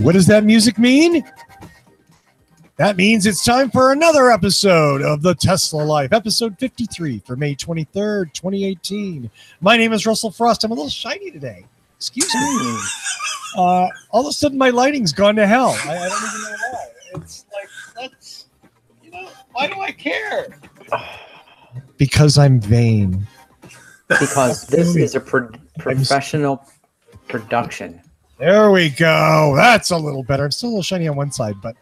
What does that music mean? That means it's time for another episode of The Tesla Life, episode 53 for May 23rd, 2018. My name is Russell Frost. I'm a little shiny today. Excuse me. All of a sudden, my lighting's gone to hell. I don't even know why. It's like, that's, why do I care? Because I'm vain. Because this is a professional production. There we go. That's a little better. I'm still a little shiny on one side, but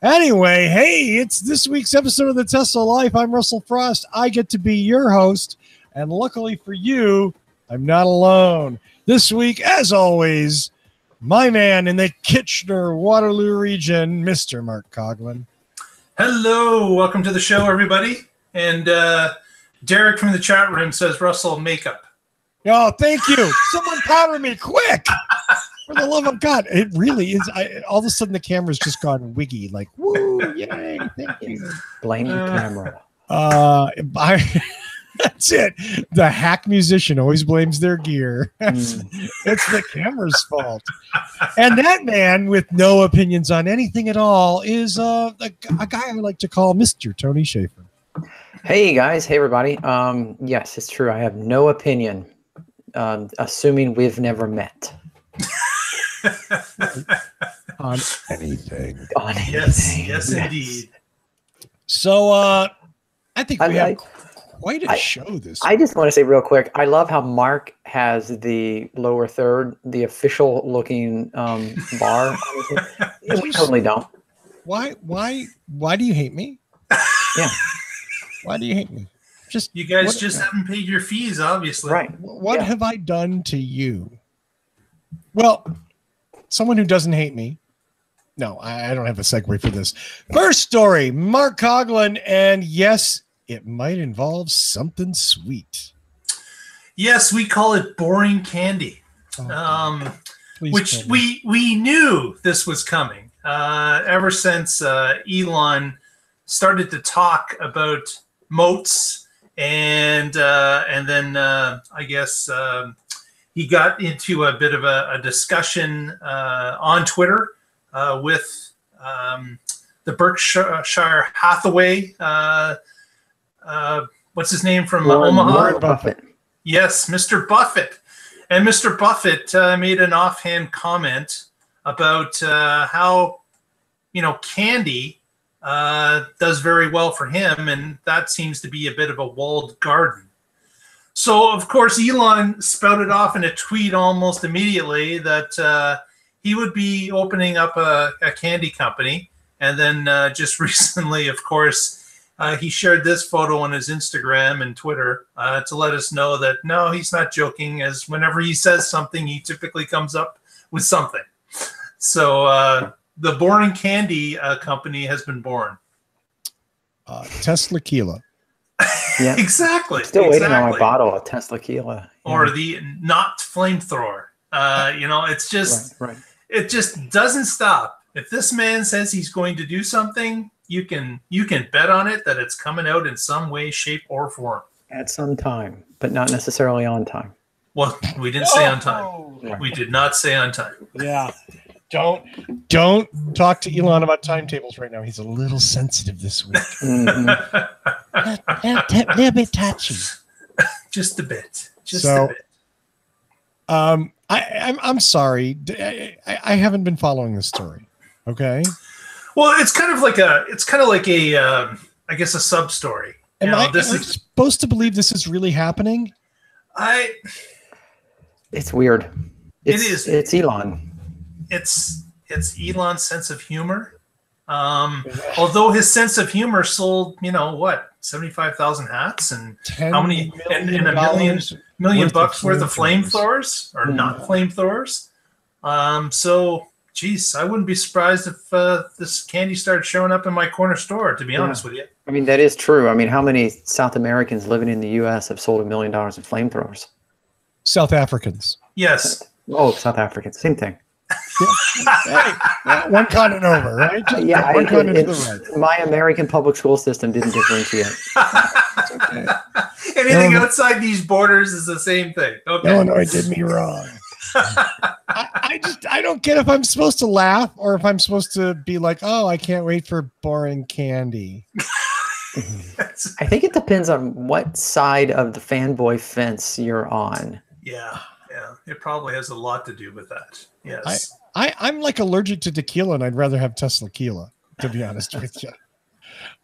anyway, hey, it's this week's episode of The Tesla Life. I'm Russell Frost. I get to be your host, and luckily for you, I'm not alone. This week, as always, my man in the Kitchener-Waterloo region, Mr. Mark Coughlin. Hello. Welcome to the show, everybody. And Derek from the chat room says Russell makeup. Oh, thank you. Someone powder me quick. For the love of God. It really is. All of a sudden, the camera's just gone wiggy. Like, woo, yay, thank you. Blame the camera. That's it. The hack musician always blames their gear. It's the camera's fault. And that man with no opinions on anything at all is a guy I like to call Mr. Tony Schaefer. Hey, guys. Hey, everybody. Yes, it's true. I have no opinion, assuming we've never met. On anything. Yes, indeed. So I think we have quite a show this week. I just want to say real quick, I love how Mark has the lower third, the official looking bar. We totally don't. Why do you hate me? Yeah. Why do you hate me? You guys just haven't paid your fees, obviously. Right. What have I done to you? Well, someone who doesn't hate me. No, I don't have a segue for this. First story, Mark Coughlin, and yes, it might involve something sweet. Yes, we call it boring candy, which we knew this was coming ever since Elon started to talk about moats, and then I guess he got into a bit of a discussion on Twitter with the Berkshire Hathaway. What's his name from Omaha? Warren Buffett. Yes, Mr. Buffett. And Mr. Buffett made an offhand comment about how, candy does very well for him, and that seems to be a bit of a walled garden. So, of course, Elon spouted off in a tweet almost immediately that he would be opening up a candy company. And then just recently, of course, he shared this photo on his Instagram and Twitter to let us know that, no, he's not joking, as whenever he says something, he typically comes up with something. So the boring candy company has been born. Tesla Keela. Yeah, exactly. I'm still waiting on my bottle of Tesla Keela. Or the not flamethrower. It's just It just doesn't stop. If this man says he's going to do something, you can bet on it that it's coming out in some way, shape, or form. At some time, but not necessarily on time. Well, we didn't say on time. We did not say on time. Yeah. Don't talk to Elon about timetables right now. He's a little sensitive this week. A little bit touchy. Just a bit. A bit. I'm sorry. I haven't been following this story. Okay. Well, it's kind of like a I guess a sub story. Am I supposed to believe this is really happening? It's weird. It is. It's Elon. It's Elon's sense of humor. Although his sense of humor sold, 75,000 hats and how many and $1 million bucks worth of flamethrowers or not flamethrowers. So, geez, I wouldn't be surprised if this candy started showing up in my corner store, to be honest with you. I mean, that is true. I mean, how many South Americans living in the U.S. have sold $1 million in flamethrowers? South Africans. Yes. Oh, South Africans. Same thing. One continent over, right? Yeah, my American public school system didn't differentiate. Okay. Anything outside these borders is the same thing. Okay. Illinois did me wrong. I don't get if I'm supposed to laugh or if I'm supposed to be like, oh, I can't wait for boring candy. I think it depends on what side of the fanboy fence you're on. Yeah, it probably has a lot to do with that. Yes, I'm like allergic to tequila, and I'd rather have Tesla Tequila, to be honest with you.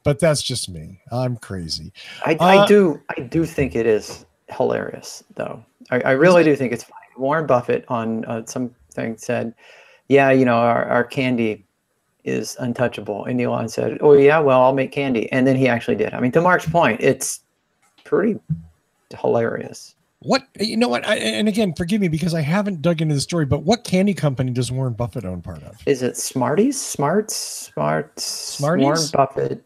But that's just me. I'm crazy. I do think it is hilarious, though. I really do think it's funny. Warren Buffett on something said, "Yeah, our candy is untouchable," and Elon said, "Oh yeah, well I'll make candy," and then he actually did. I mean, to Mark's point, it's pretty hilarious. What and again, forgive me because I haven't dug into the story, but what candy company does Warren Buffett own part of? Is it Smarties? Smarties? Warren Buffett.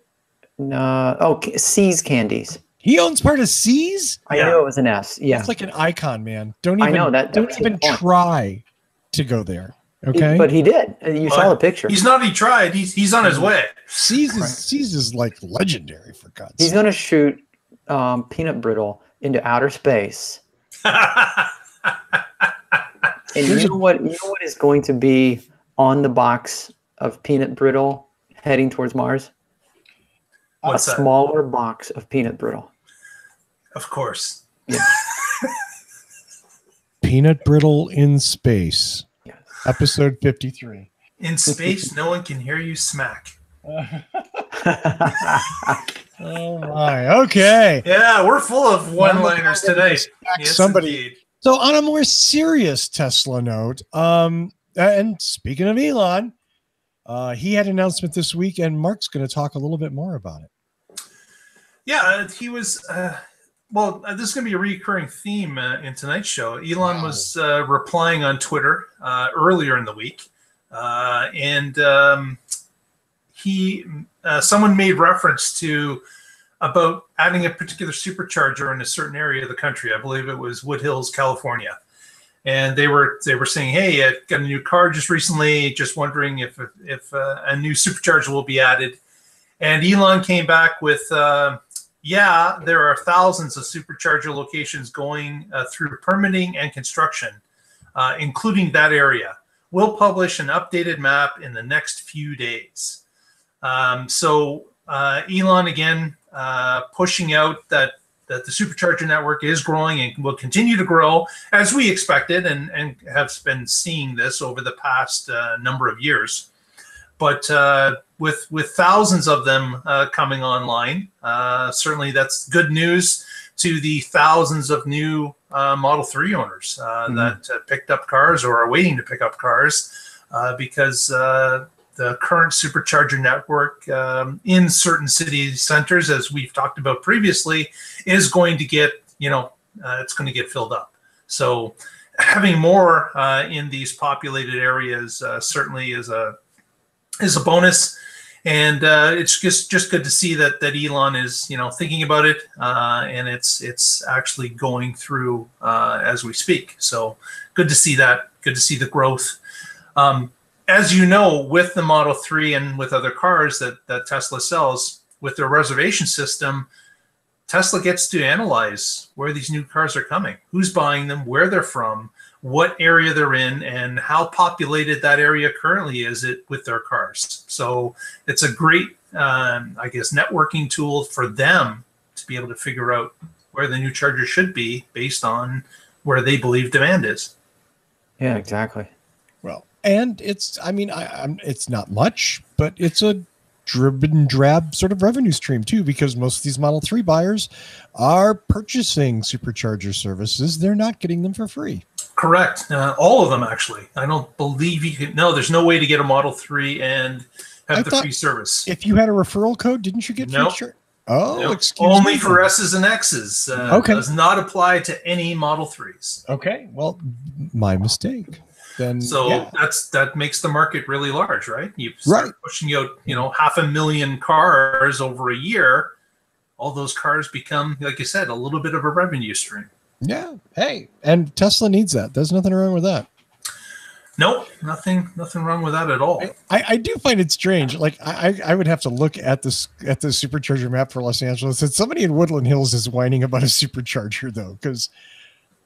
No. C's Candies. He owns part of C's? I knew it was an S. Yeah. It's like an icon, man. Don't even try to go there. Okay. But he did. You saw the picture. He's not, he tried. He's on his way. C's is like legendary, for God's sake. He's going to shoot peanut brittle into outer space. And you know what is going to be on the box of peanut brittle heading towards Mars? What's a smaller box of peanut brittle. Of course. Yeah. Peanut brittle in space. Yes. Episode 53. In space, no one can hear you smack. Oh my. Okay. Yeah, we're full of one-liners today. Yes, somebody. Indeed. So on a more serious Tesla note, and speaking of Elon, he had an announcement this week, and Mark's going to talk a little bit more about it. Yeah, he was. This is going to be a recurring theme in tonight's show. Elon was replying on Twitter earlier in the week, and someone made reference to about adding a particular supercharger in a certain area of the country. I believe it was Wood Hills, California. And they were saying, "Hey, I got a new car just recently. Just wondering if a new supercharger will be added." And Elon came back with, "Yeah, there are thousands of supercharger locations going through permitting and construction, including that area. We'll publish an updated map in the next few days." So Elon again pushing out that the supercharger network is growing and will continue to grow as we expected and have been seeing this over the past number of years. But with thousands of them coming online, certainly that's good news to the thousands of new Model 3 owners that picked up cars or are waiting to pick up cars because the current supercharger network in certain city centers, as we've talked about previously, is going to get, it's going to get filled up. So having more in these populated areas certainly is a bonus. And it's just good to see that Elon is, thinking about it, and it's actually going through as we speak. So good to see that. Good to see the growth. As you know, with the Model 3 and with other cars that Tesla sells, with their reservation system, Tesla gets to analyze where these new cars are coming, who's buying them, where they're from, what area they're in, and how populated that area currently is with their cars. So it's a great, networking tool for them to be able to figure out where the new charger should be based on where they believe demand is. Yeah, exactly. Well, and it's not much, but it's a drib and drab sort of revenue stream too, because most of these Model 3 buyers are purchasing supercharger services. They're not getting them for free. Correct. All of them, actually. I don't believe you can. No, there's no way to get a Model 3 and have the free service. If you had a referral code, didn't you get free? Nope. Oh, nope. Excuse me. Only for S's and X's. Okay. Does not apply to any Model 3s. Okay. Well, my mistake. Then, that makes the market really large, right? You start pushing out, 500,000 cars over a year. All those cars become, like you said, a little bit of a revenue stream. Yeah. Hey, and Tesla needs that. There's nothing wrong with that. Nope, nothing wrong with that at all. I do find it strange. Like I would have to look at the supercharger map for Los Angeles. And somebody in Woodland Hills is whining about a supercharger though, because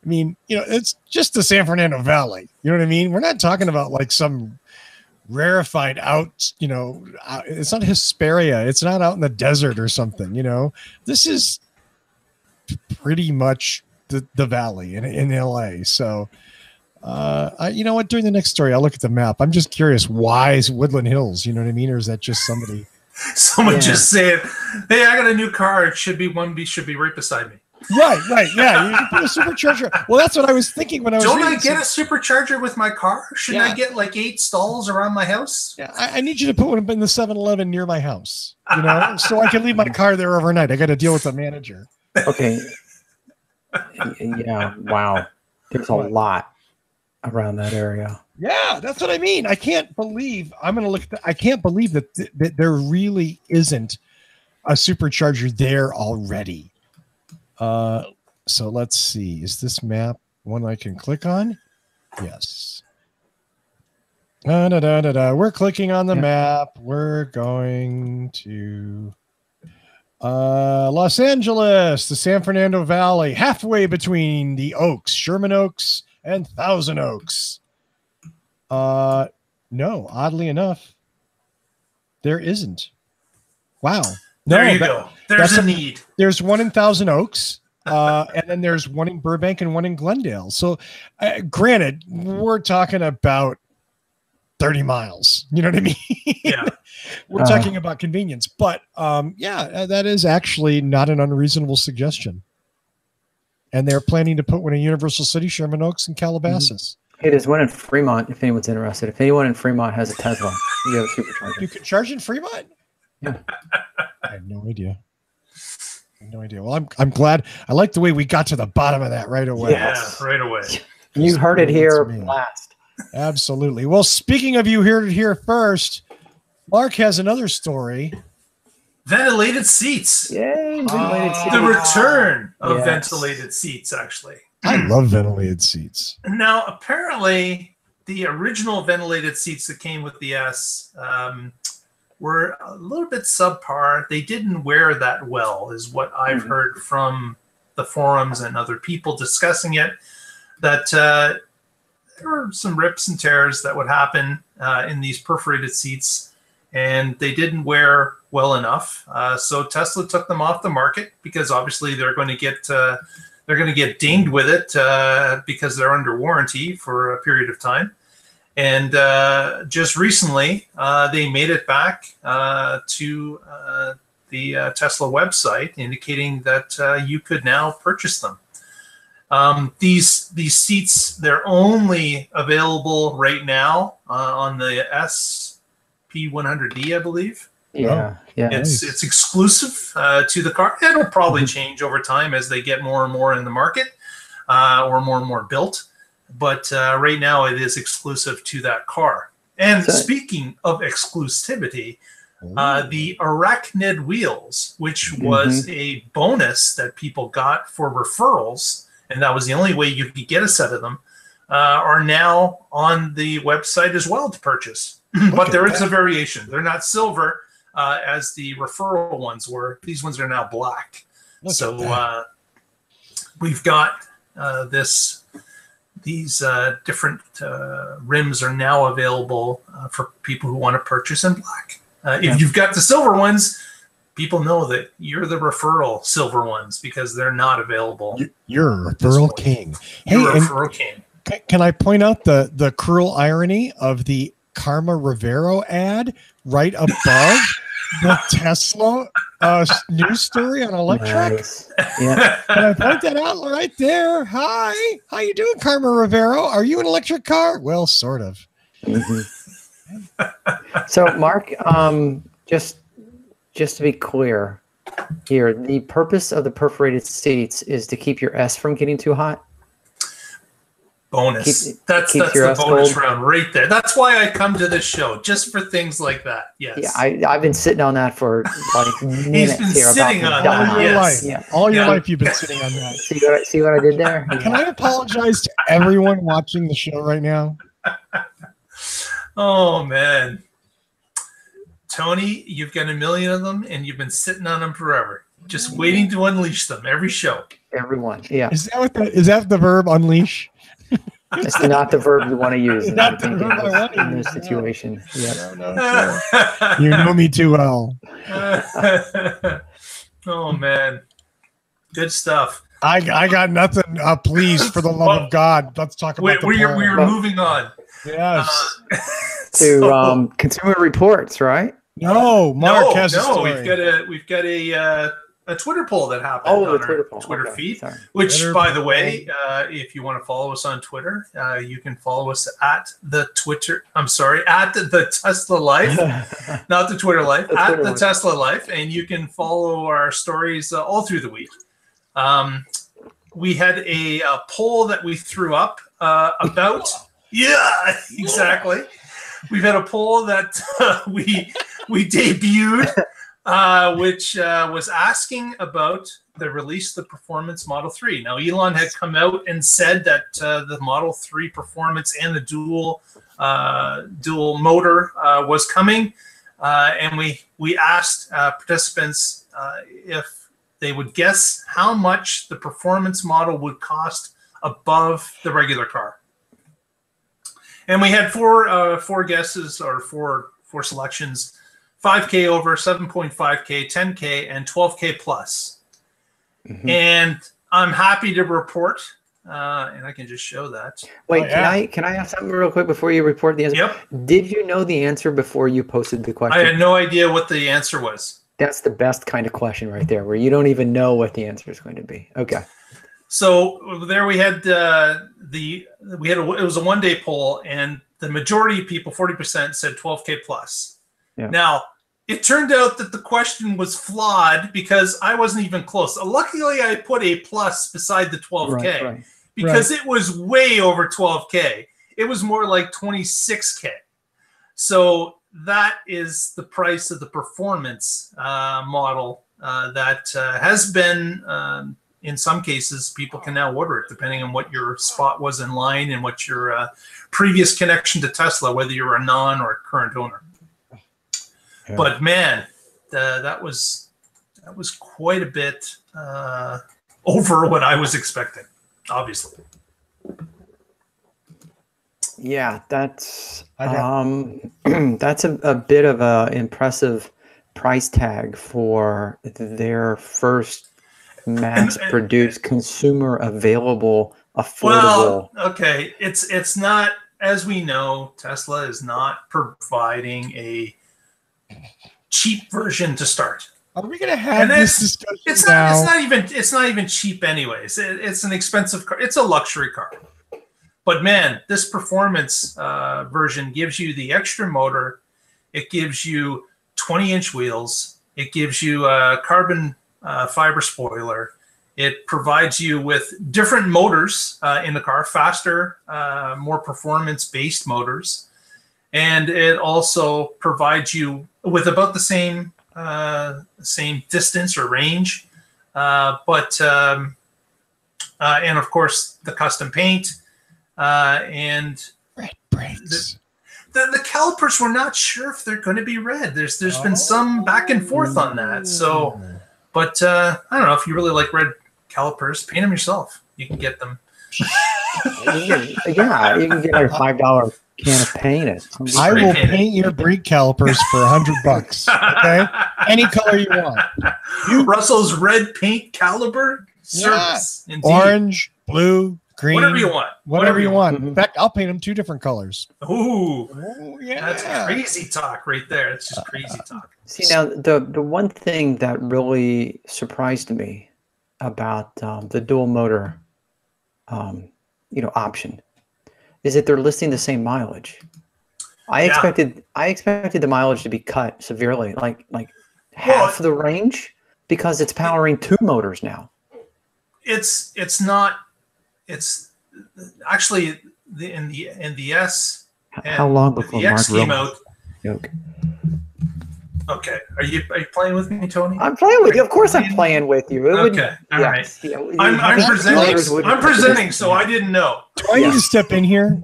I mean, it's just the San Fernando Valley. You know what I mean? We're not talking about like some rarefied out, it's not Hesperia. It's not out in the desert or something, This is pretty much the valley in LA. So, you know what? During the next story, I'll look at the map. I'm just curious, why is Woodland Hills? You know what I mean? Or is that just somebody? Someone just saying, "Hey, I got a new car. It should be right beside me." Right. Yeah, you can put a supercharger. Well, that's what I was thinking when I was. Don't I get a supercharger with my car? Shouldn't I get like 8 stalls around my house? Yeah, I need you to put one in the 7-Eleven near my house. So I can leave my car there overnight. I got to deal with the manager. Okay. Yeah. Wow. There's a lot around that area. Yeah, that's what I mean. I can't believe I can't believe that there really isn't a supercharger there already. So let's see. Is this map one I can click on? Yes. We're clicking on the map. We're going to Los Angeles, the San Fernando Valley, halfway between the Oaks, Sherman Oaks, and Thousand Oaks. No, oddly enough, there isn't. Wow. There you go. There's a need. There's one in Thousand Oaks, and then there's one in Burbank and one in Glendale. So, granted, we're talking about 30 miles. You know what I mean? Yeah. We're talking about convenience. But, that is actually not an unreasonable suggestion. And they're planning to put one in Universal City, Sherman Oaks, and Calabasas. Hey, there's one in Fremont, if anyone's interested. If anyone in Fremont has a Tesla, you have a supercharger. You can charge in Fremont? Yeah. I have no idea. Well, I'm glad. I like the way we got to the bottom of that right away. Yeah, right away. You heard it here last. Absolutely. Well, speaking of you heard it here first, Mark has another story. Ventilated seats. Yay, ventilated seats. The return of ventilated seats, actually. I love ventilated seats. Now, apparently, the original ventilated seats that came with the S were a little bit subpar. They didn't wear that well, is what I've heard from the forums and other people discussing it, that there were some rips and tears that would happen in these perforated seats, and they didn't wear well enough. So Tesla took them off the market because obviously they're going to get dinged with it because they're under warranty for a period of time. And just recently, they made it back to the Tesla website, indicating that you could now purchase them. These seats, they're only available right now on the SP100D, I believe. Yeah. It's exclusive to the car. It'll probably change over time as they get more and more in the market or more and more built. But right now, it is exclusive to that car. And speaking of exclusivity, the Arachnid wheels, which was a bonus that people got for referrals, and that was the only way you could get a set of them, are now on the website as well to purchase. But there is a variation. They're not silver as the referral ones were. These ones are now black. So we've got these different rims are now available for people who want to purchase in black. If you've got the silver ones, people know that you're the referral silver ones because they're not available. You're a referral king. You're a referral king. Can I point out the cruel irony of the Karma Rivero ad right above the Tesla news story on electric? Nice. Yeah. Can I point that out right there? Hi, how you doing, Karma Rivero? Are you an electric car? Well, sort of. So, Mark, just to be clear here, the purpose of the perforated seats is to keep your S from getting too hot. Bonus. That's the bonus round right there. That's why I come to this show, just for things like that. Yes. Yeah, I've been sitting on that for like minutes. He's been sitting on that. All your life. Yeah. All your life you've been sitting on that. See what I did there? Can I apologize to everyone watching the show right now? Oh, man. Tony, you've got 1 million of them, and you've been sitting on them forever. Just waiting to unleash them every show. Everyone. Yeah. Is that the verb unleash? It's not the verb you want to use in, Not the verb I want to in this use, no. situation. Yeah. No, you know me too well. Oh man, good stuff. I got nothing. Please, for the love of God, let's talk about We the are poll. moving on. Yes. To Consumer Reports, right? No, Mark has a story. we've got a Twitter poll that happened Oh, on the Twitter poll. our Twitter Okay, feed. sorry. Which, Twitter by the poll. way, if you want to follow us on Twitter, you can follow us at the Tesla Life, not the Twitter Life, The at Twitter the Life. Tesla Life, and you can follow our stories all through the week. We had a poll that we threw up about. Yeah, exactly. We've had a poll that we debuted, which was asking about the release of the Performance Model 3. Now, Elon had come out and said that the Model 3 Performance and the dual motor was coming, and we asked participants if they would guess how much the Performance model would cost above the regular car. And we had four guesses, or four selections: 5K over, 7.5K, 10K, and 12K plus. Mm-hmm. And I'm happy to report, and I can just show that. Wait, can I ask something real quick before you report the answer? Yep. Did you know the answer before you posted the question? I had no idea what the answer was. That's the best kind of question right there, where you don't even know what the answer is going to be. Okay. So there we had it was a one-day poll, and the majority of people, 40%, said 12K plus. Yeah. Now, it turned out that the question was flawed because I wasn't even close. Luckily, I put a plus beside the 12K because it was way over 12K. It was more like 26K. So that is the price of the Performance model that has been, in some cases, people can now order it depending on what your spot was in line and what your previous connection to Tesla, whether you're a non or a current owner. Yeah. But man, that was quite a bit over what I was expecting, obviously. Yeah, that's that's a bit of an impressive price tag for their first mass-produced, consumer-available, affordable. Well, okay, it's not, as we know, Tesla is not providing a cheap version to start. Are we going to have this discussion now? It's not even cheap, anyways. It's an expensive car. It's a luxury car. But man, this Performance version gives you the extra motor. It gives you 20-inch wheels. It gives you a carbon fiber spoiler. It provides you with different motors in the car, faster, more performance-based motors. And it also provides you with about the same distance or range. And of course, the custom paint. And red brakes. The calipers, we're not sure if they're going to be red. There's been some back and forth on that. So, but I don't know, if you really like red calipers, paint them yourself. You can get them. You can get a $5 can of paint. I will paint your brake calipers for $100. Okay, any color you want. Russell's red paint caliper service. Yeah. Orange, blue, green, whatever you want. Whatever you want. In fact, I'll paint them 2 different colors. Ooh, yeah. That's crazy talk right there. It's just crazy talk. See, now the one thing that really surprised me about the dual motor, option, is that they're listing the same mileage. I expected the mileage to be cut severely, like half the range, because it's powering 2 motors now. It's not. It's actually in the S. How long before the X Mark came out? Okay, are you playing with me, Tony? I'm playing with you. Of course, I'm playing with you. All right. I'm presenting, so I didn't know. Do I need to step in here?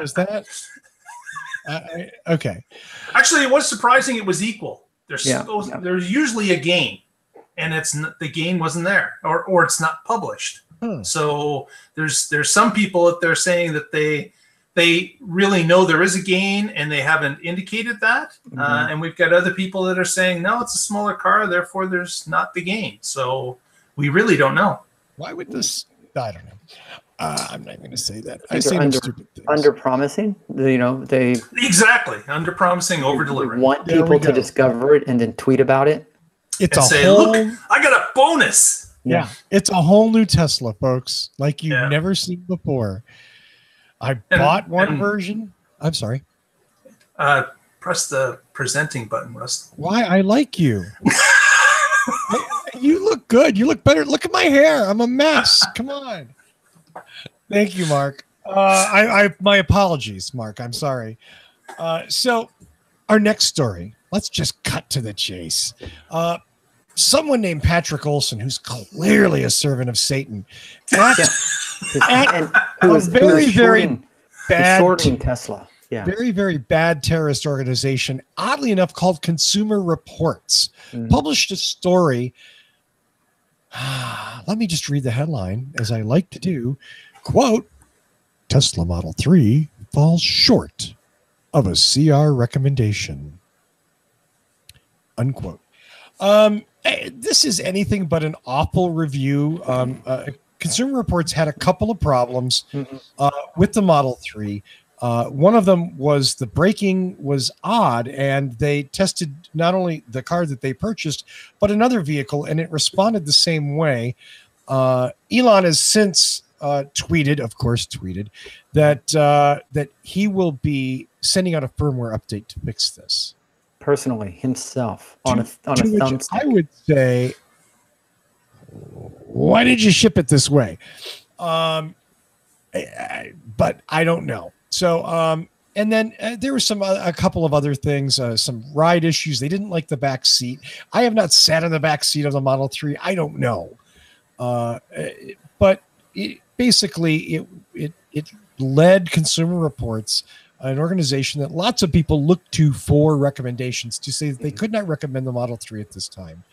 Is that okay? Actually, it was surprising. It was equal. There's usually a gain. and the gain wasn't there, or it's not published. So there's some people out there saying that they really know there is a gain and they haven't indicated that. And we've got other people that are saying, no, it's a smaller car, therefore there's not the gain. So we really don't know. Why would this? I don't know. I'm not going to say that. I say stupid things. Under promising, they exactly under promising, over delivering. Want people to discover it and then tweet about it. It's and say, look, I got a bonus. Yeah, it's a whole new Tesla, folks, like you've never seen before. I bought one version. I'm sorry. Press the presenting button, Russ. Why? I like you. You look good. You look better. Look at my hair. I'm a mess. Come on. Thank you, Mark. My apologies, Mark. I'm sorry. So our next story, let's just cut to the chase. Someone named Patrick Olson, who's clearly a servant of Satan, at a very bad Tesla. Yeah. Very, very bad terrorist organization, oddly enough, called Consumer Reports, published a story. Let me just read the headline, as I like to do. Quote, Tesla Model 3 falls short of a CR recommendation. Unquote. This is anything but an awful review. Consumer Reports had a couple of problems with the Model 3. One of them was the braking was odd, and they tested not only the car that they purchased, but another vehicle, and it responded the same way. Elon has since tweeted that he will be sending out a firmware update to fix this. Personally, himself, on a thumbstick. I would say, why did you ship it this way? But I don't know. So, and then there were a couple of other things, some ride issues. They didn't like the back seat. I have not sat in the back seat of the Model 3. I don't know. But basically it led Consumer Reports, an organization that lots of people look to for recommendations, to say that they could not recommend the Model 3 at this time.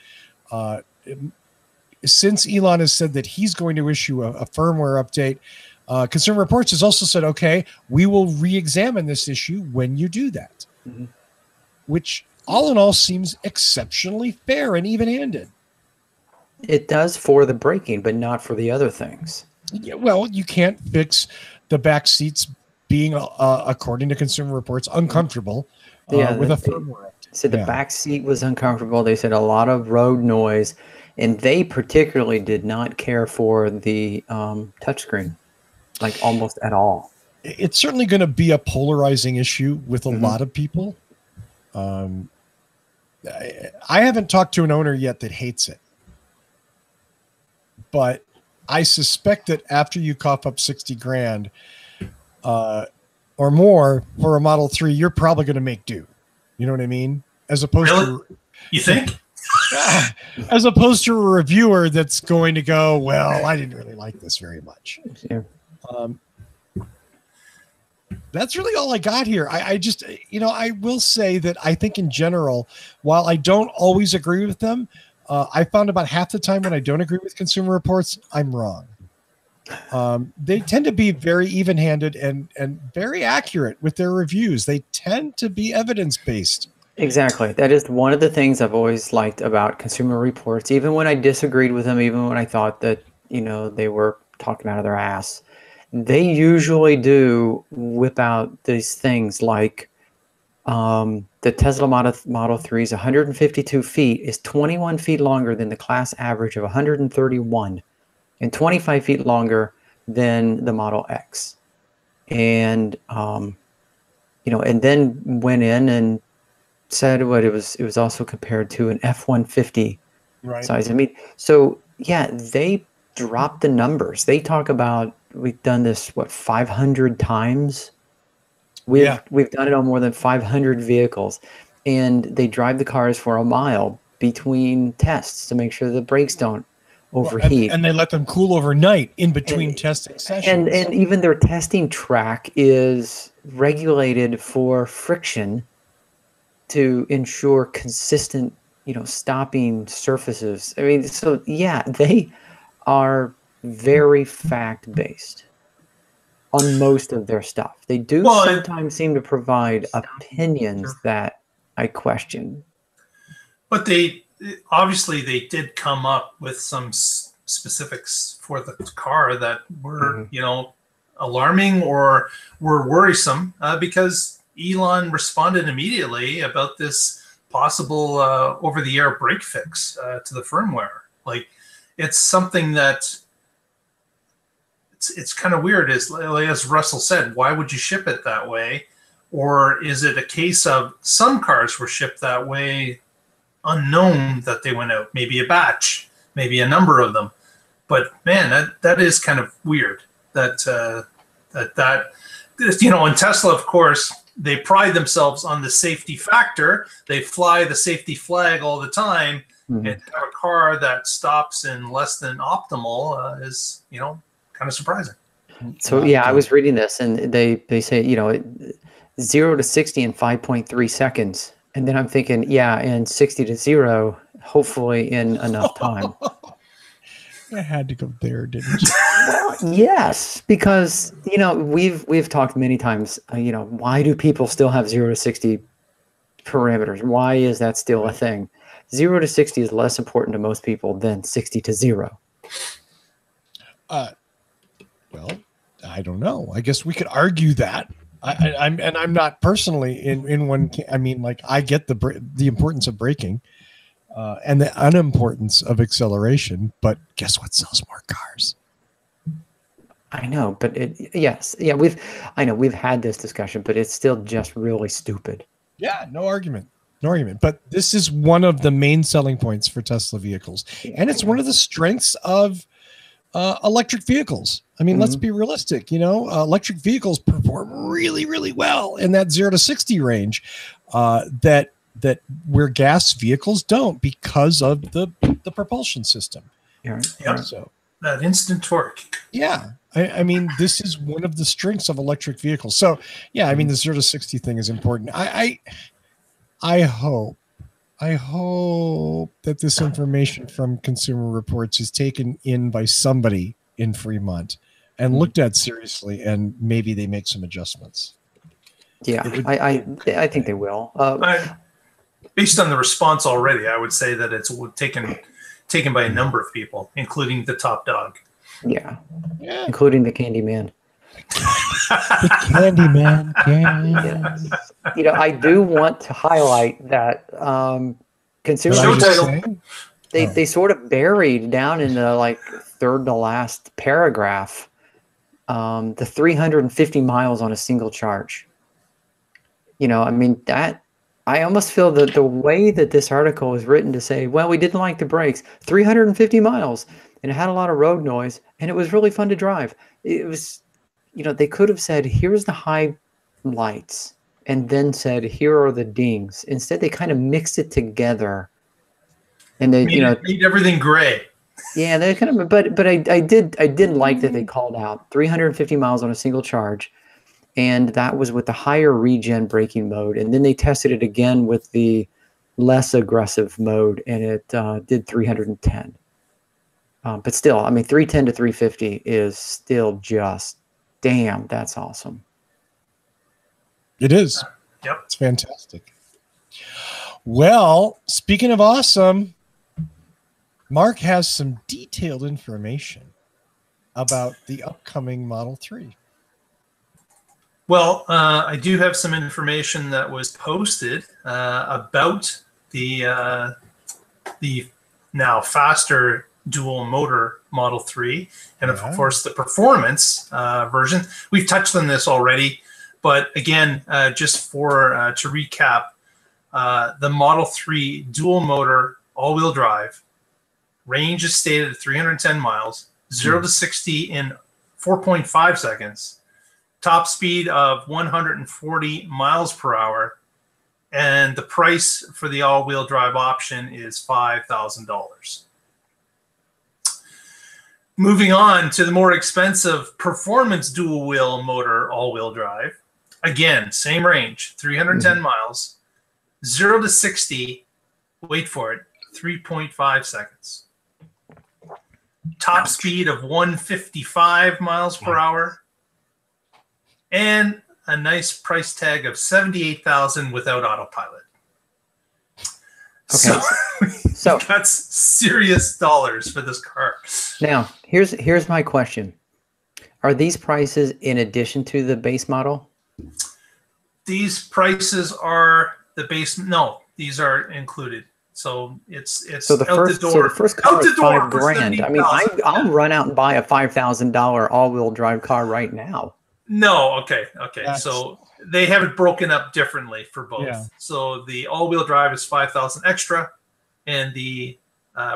Since Elon has said that he's going to issue a firmware update, Consumer Reports has also said, okay, we will re-examine this issue when you do that, which all in all seems exceptionally fair and even-handed. It does for the braking, but not for the other things. Yeah, well, you can't fix the back seats being, according to Consumer Reports, uncomfortable with a firmware. So the back seat was uncomfortable. They said a lot of road noise, and they particularly did not care for the touchscreen, like almost at all. It's certainly going to be a polarizing issue with a lot of people. I haven't talked to an owner yet that hates it, but I suspect that after you cough up 60 grand or more for a Model 3, you're probably going to make do. You know what I mean? As opposed to, you think? As opposed to a reviewer that's going to go, well, I didn't really like this very much. Yeah. That's really all I got here. I just, I will say that I think in general, while I don't always agree with them, I found about half the time when I don't agree with Consumer Reports, I'm wrong. They tend to be very even-handed and very accurate with their reviews. They tend to be evidence-based. Exactly. That is one of the things I've always liked about Consumer Reports, even when I disagreed with them, even when I thought that, they were talking out of their ass. They usually do whip out these things like the Tesla Model 3's 152 feet is 21 feet longer than the class average of 131 and 25 feet longer than the Model X. And, and then went in and said what it was also compared to an F-150 size. I mean, so yeah, they dropped the numbers. They talk about, we've done this, 500 times? We've done it on more than 500 vehicles, and they drive the cars for a mile between tests to make sure the brakes don't overheat. And they let them cool overnight in between testing sessions. And even their testing track is regulated for friction to ensure consistent stopping surfaces. I mean, so yeah, they are very fact-based on most of their stuff. They do sometimes seem to provide opinions that I question. But obviously they did come up with some specifics for the car that were, alarming or were worrisome, because Elon responded immediately about this possible over-the-air break fix to the firmware. Like, it's something that it's kind of weird. As Russell said, why would you ship it that way? Or is it a case of some cars were shipped that way, unknown that they went out? Maybe a batch, maybe a number of them. But man, that is kind of weird. And Tesla, of course, they pride themselves on the safety factor. They fly the safety flag all the time. And to have a car that stops in less than optimal is, kind of surprising. So yeah, I was reading this, and they say 0 to 60 in 5.3 seconds, and then I'm thinking, and 60 to 0, hopefully in enough time. I had to go there, didn't you? Well, yes, because we've talked many times. Why do people still have 0 to 60 parameters? Why is that still a thing? 0 to 60 is less important to most people than 60 to 0. Well, I don't know. I guess we could argue that. I'm not personally in one. I mean, like, I get the importance of braking. And the unimportance of acceleration, but guess what sells more cars? I know, but we've had this discussion, but it's still just really stupid. Yeah, no argument. But this is one of the main selling points for Tesla vehicles, and it's one of the strengths of electric vehicles. I mean, let's be realistic. Electric vehicles perform really, really well in that 0 to 60 range. That where gas vehicles don't, because of the propulsion system. Yep. So that instant torque. Yeah. I mean, this is one of the strengths of electric vehicles. So yeah, I mean, the 0 to 60 thing is important. I hope that this information from Consumer Reports is taken in by somebody in Fremont and looked at seriously, and maybe they make some adjustments. Yeah, I think they will. Based on the response already, I would say that it's taken by a number of people, including the top dog. Yeah. Including the Candyman. The Candyman. Yes. I do want to highlight that consumers, they sort of buried down in the third to last paragraph the 350 miles on a single charge. I mean, that I almost feel that the way that this article is written to say, well, we didn't like the brakes, 350 miles, and it had a lot of road noise, and it was really fun to drive. It was, they could have said, here's the highlights, and then said, here are the dings. Instead, they kind of mixed it together, and they, made everything gray. Yeah, they kind of, but I did like that they called out 350 miles on a single charge. And that was with the higher regen braking mode. And then they tested it again with the less aggressive mode, and it did 310. But still, I mean, 310 to 350 is still just, damn, that's awesome. It is. Yep. It's fantastic. Well, speaking of awesome, Mark has some detailed information about the upcoming Model 3. Well, I do have some information that was posted about the now faster dual motor Model 3, and of course the performance version. We've touched on this already, but again, just for to recap, the Model 3 dual motor all-wheel drive range is stated at 310 miles, 0 to 60 in 4.5 seconds. Top speed of 140 miles per hour, and the price for the all-wheel drive option is $5,000. Moving on to the more expensive performance dual-wheel motor all-wheel drive. Again, same range, 310 miles, 0 to 60 wait for it, 3.5 seconds. Top speed of 155 miles per hour. And a nice price tag of $78,000 without autopilot. Okay. So that's serious dollars for this car. Now, here's my question. Are these prices in addition to the base model? These prices are the base. No, these are included. So it's so the first the door. So the first car is $5,000. I mean, I'll run out and buy a $5,000 all-wheel drive car right now. No, okay. So they have it broken up differently for both. Yeah. So the all-wheel drive is $5,000 extra, and the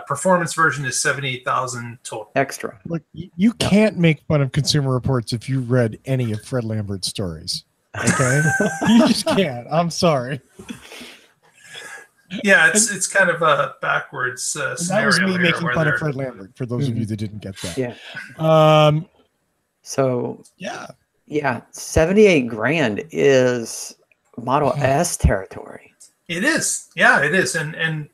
performance version is $78,000 total. Extra. Look, you can't make fun of Consumer Reports if you read any of Fred Lambert's stories. Okay, you just can't. I'm sorry. Yeah, it's kind of a backwards scenario. That was me making fun of Fred Lambert. For those of you that didn't get that. Yeah. So yeah, 78 grand is Model S territory. It is. Yeah, it is. And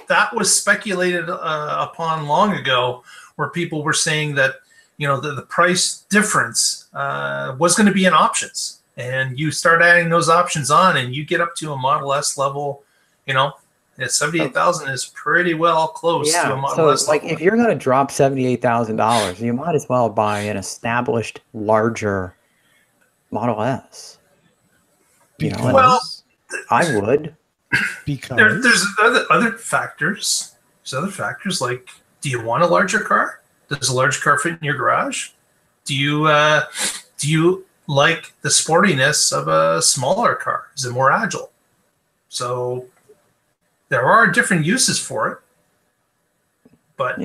that was speculated upon long ago, where people were saying that, the price difference was going to be in options. And you start adding those options on and you get up to a Model S level, 78,000 is pretty well close to a Model S. Like if you're going to drop $78,000, you might as well buy an established, larger Model S. I would. Because there's other factors. There's other factors like, do you want a larger car? Does a large car fit in your garage? Do you like the sportiness of a smaller car? Is it more agile? So there are different uses for it. But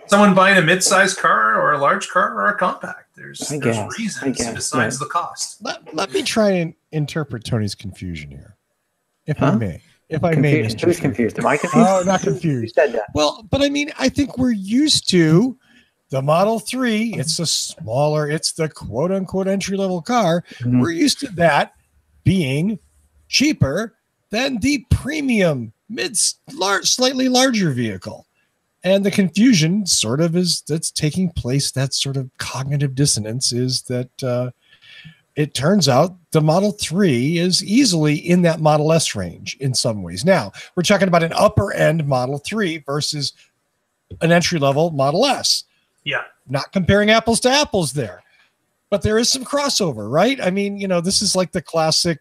someone buying a mid-sized car or a large car or a compact, there's reasons besides the cost. Let me try and interpret Tony's confusion here, if I may. If I may, Mr. Who's confused? Am I confused? Oh, not confused. You said that. Well, but I mean, I think we're used to the Model 3. It's it's the quote-unquote entry-level car. Mm-hmm. We're used to that being cheaper than the premium, slightly larger vehicle. And the confusion sort of that's taking place, that sort of cognitive dissonance, is that it turns out the Model 3 is easily in that Model S range in some ways. Now, we're talking about an upper-end Model 3 versus an entry-level Model S. Yeah. Not comparing apples to apples there. But there is some crossover, right? I mean, this is like the classic,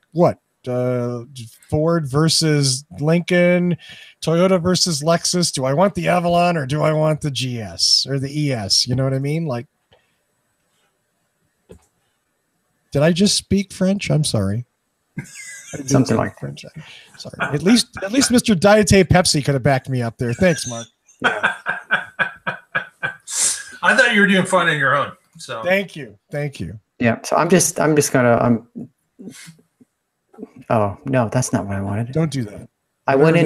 Ford versus Lincoln, Toyota versus Lexus. Do I want the Avalon or do I want the GS or the ES? You know what I mean? Like, did I just speak French? I'm sorry. Something like French. Sorry. At least Mr. Diete Pepsi could have backed me up there. Thanks, Mark. Yeah. I thought you were doing fun on your own. So thank you. Yeah. So I'm just gonna oh no, that's not what I wanted. Don't do that. I went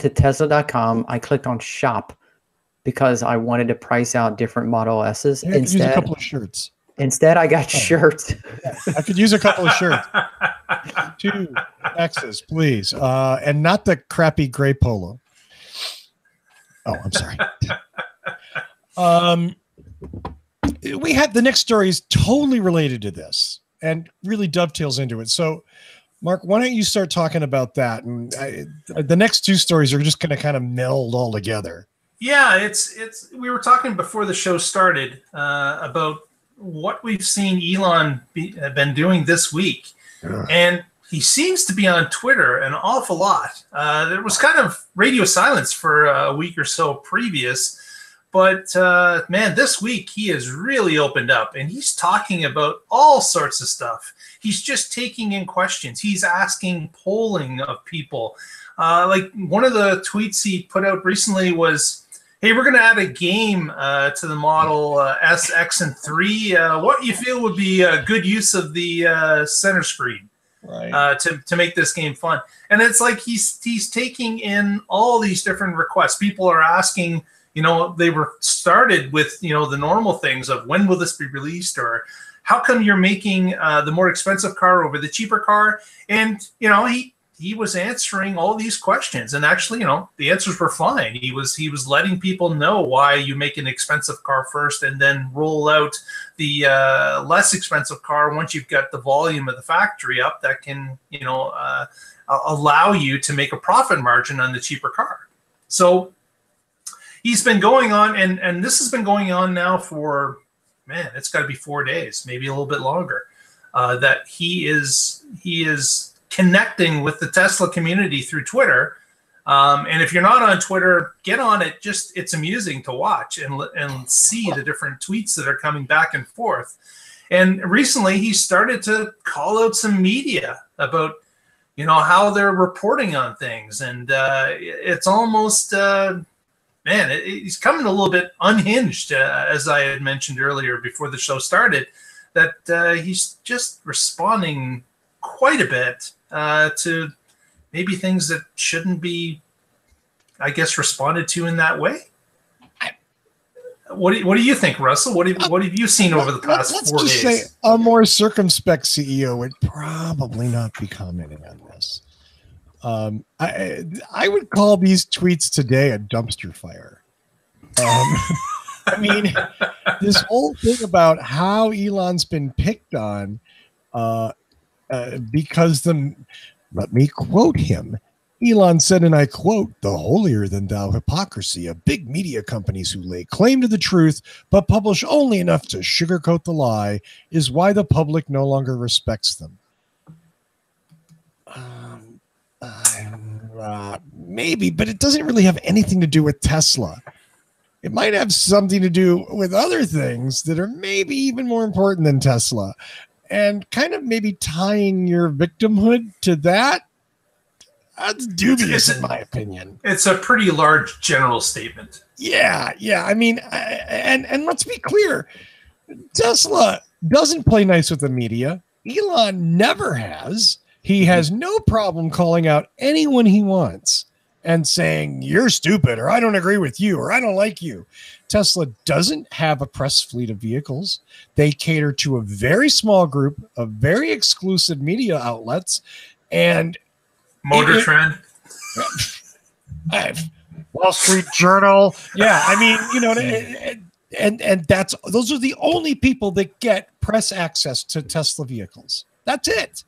to Tesla.com. I clicked on shop because I wanted to price out different Model S's. Yeah, use a couple of shirts. Instead, I got shirts. Yeah, I could use a couple of shirts. 2 X's, please. And not the crappy gray polo. Oh, I'm sorry. We have the next story is totally related to this and really dovetails into it. So, Mark, why don't you start talking about that? And the next 2 stories are just going to kind of meld all together. Yeah, it's. We were talking before the show started about what we've seen Elon been doing this week, and he seems to be on Twitter an awful lot. There was kind of radio silence for a week or so previous, but man, this week he has really opened up, and he's talking about all sorts of stuff. He's just taking in questions. He's asking polling of people. Like one of the tweets he put out recently was, hey, we're going to add a game to the Model S, X, and 3. What you feel would be a good use of the center screen, right, to make this game fun? And it's like he's taking in all these different requests. People are asking, they were started with, the normal things of when will this be released, or how come you're making the more expensive car over the cheaper car? And, he he was answering all these questions, and actually, the answers were fine. He was letting people know why you make an expensive car first, and then roll out the less expensive car once you've got the volume of the factory up that can allow you to make a profit margin on the cheaper car. So he's been going on, and this has been going on now for, man, it's got to be 4 days, maybe a little bit longer. That he is connecting with the Tesla community through Twitter. And if you're not on Twitter, get on it. It's amusing to watch and see the different tweets that are coming back and forth. And recently he started to call out some media about, how they're reporting on things. And it's almost, he's coming a little bit unhinged, as I had mentioned earlier before the show started, that he's just responding quite a bit to maybe things that shouldn't be, I guess, responded to in that way. What do you think, Russell? What have you seen over the past 4 days? Let's just say a more circumspect CEO would probably not be commenting on this. I would call these tweets today a dumpster fire. I mean, this whole thing about how Elon's been picked on because let me quote him. Elon said, and I quote, "The holier than thou hypocrisy of big media companies who lay claim to the truth but publish only enough to sugarcoat the lie is why the public no longer respects them." Maybe, but it doesn't really have anything to do with Tesla. It might have something to do with other things that are maybe even more important than Tesla. And kind of maybe tying your victimhood to that, that's dubious in my opinion. It's a pretty large general statement. Yeah. I mean, and let's be clear. Tesla doesn't play nice with the media. Elon never has. He has no problem calling out anyone he wants and saying, "You're stupid," or "I don't agree with you," or "I don't like you." Tesla doesn't have a press fleet of vehicles. They cater to a very small group of very exclusive media outlets. And Motor Trend, Wall Street Journal. Yeah, I mean, and those are the only people that get press access to Tesla vehicles. That's it.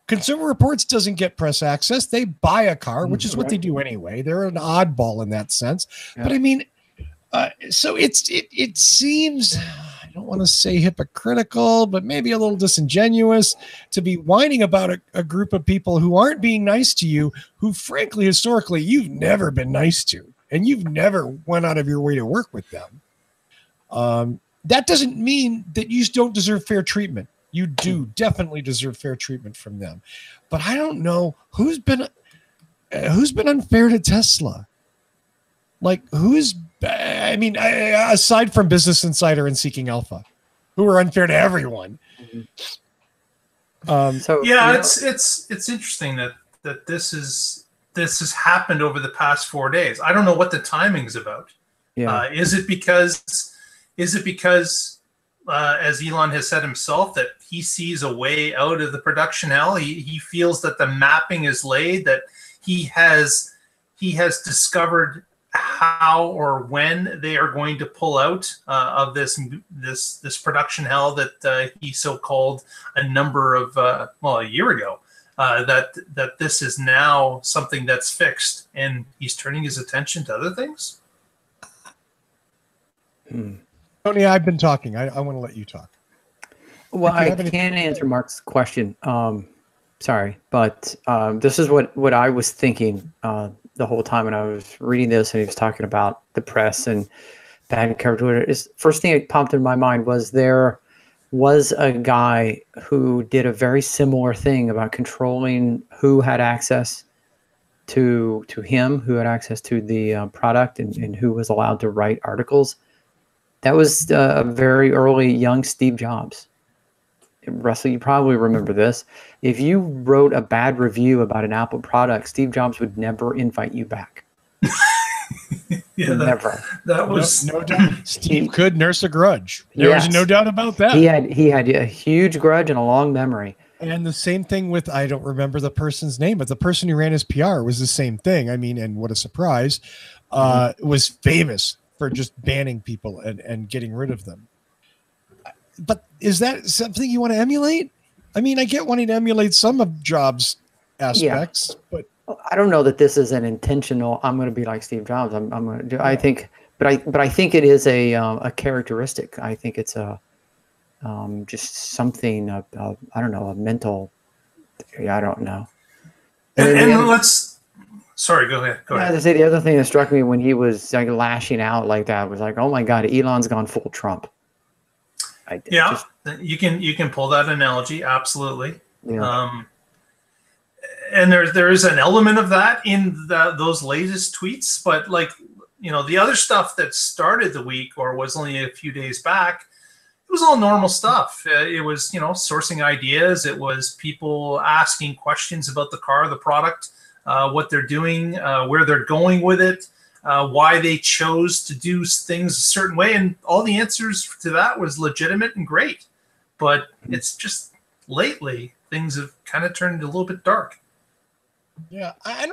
Consumer Reports doesn't get press access. They buy a car, which is what they do anyway. They're an oddball in that sense. Yeah. But I mean, so it seems, I don't want to say hypocritical, but maybe a little disingenuous to be whining about a group of people who aren't being nice to you, who frankly, historically, you've never been nice to, and you've never went out of your way to work with them. That doesn't mean that you don't deserve fair treatment. You do definitely deserve fair treatment from them. But I don't know who's been unfair to Tesla. Like aside from Business Insider and Seeking Alpha, who are unfair to everyone. It's interesting that this has happened over the past 4 days. I don't know what the timing's about. Yeah. Is it because as Elon has said himself, that he sees a way out of the production hell? He feels that the mapping is laid, that he has discovered how or when they are going to pull out of this production hell that he so called a number of a year ago. That this is now something that's fixed, and he's turning his attention to other things. Tony, I've been talking. I want to let you talk. Well, I can't answer Mark's question. Sorry, but this is what I was thinking the whole time when I was reading this, and he was talking about the press and bad coverage. First thing that popped in my mind was there was a guy who did a very similar thing about controlling who had access to him, who had access to the product, and who was allowed to write articles. That was a very early young Steve Jobs. Russell, you probably remember this. If you wrote a bad review about an Apple product, Steve Jobs would never invite you back. Never. That was no doubt. Steve could nurse a grudge. There was no doubt about that. He had a huge grudge and a long memory. And the same thing with, I don't remember the person's name, but the person who ran his PR was the same thing. I mean, and what a surprise, was famous for just banning people and getting rid of them. But is that something you want to emulate? I mean, I get wanting to emulate some of Jobs' aspects, but I don't know that this is an intentional, I'm going to be like Steve Jobs. I'm going to do, I think, but I think it is a characteristic. I think it's just something, I don't know, a mental, I don't know. And let's, sorry, go ahead. Go ahead. To say the other thing that struck me when he was like lashing out like that was like, oh my God, Elon's gone full Trump. You can pull that analogy. Absolutely. Yeah. And there is an element of that in those latest tweets, but like, the other stuff that started the week or was only a few days back, it was all normal stuff. It was, sourcing ideas. It was people asking questions about the car, the product, what they're doing, where they're going with it, why they chose to do things a certain way. And all the answers to that was legitimate and great. But it's just lately things have kind of turned a little bit dark. Yeah, I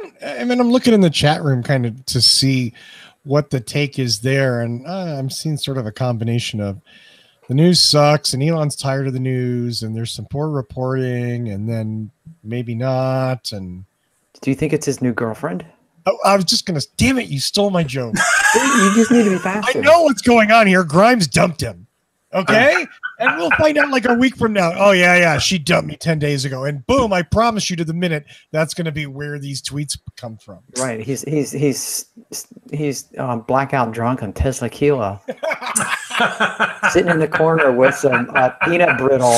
mean, I'm looking in the chat room kind of to see what the take is there. And I'm seeing sort of a combination of the news sucks and Elon's tired of the news and there's some poor reporting and then maybe not. And do you think it's his new girlfriend? Oh, I was just going to, damn it, you stole my joke. You just need to be faster. I know what's going on here. Grimes dumped him. Okay? And we'll find out like a week from now. Oh, yeah. She dumped me 10 days ago. And boom, I promise you to the minute, that's going to be where these tweets come from. Right. He's blackout drunk on Tesla Kilo. Sitting in the corner with some peanut brittle.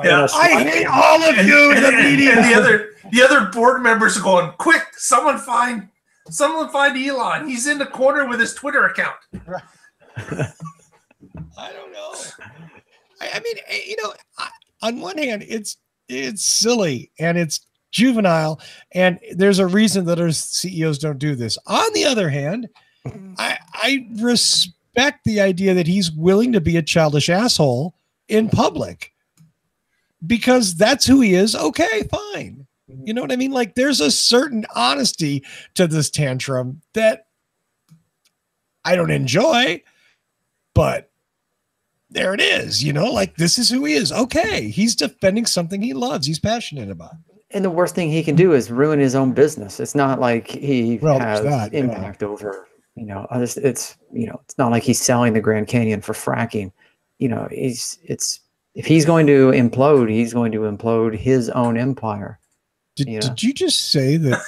Yeah, I hate all of you in the media. And the other board members are going, quick, someone find Elon. He's in the corner with his Twitter account. I don't know. I mean, on one hand, it's silly and it's juvenile, and there's a reason that our CEOs don't do this. On the other hand, I respect the idea that he's willing to be a childish asshole in public because that's who he is. Okay, fine. You know what I mean? Like, there's a certain honesty to this tantrum that I don't enjoy, but there it is, like this is who he is. Okay. He's defending something he loves. He's passionate about. And the worst thing he can do is ruin his own business. It's not like he has impact over, it's, it's not like he's selling the Grand Canyon for fracking. If he's going to implode, he's going to implode his own empire. Did you just say that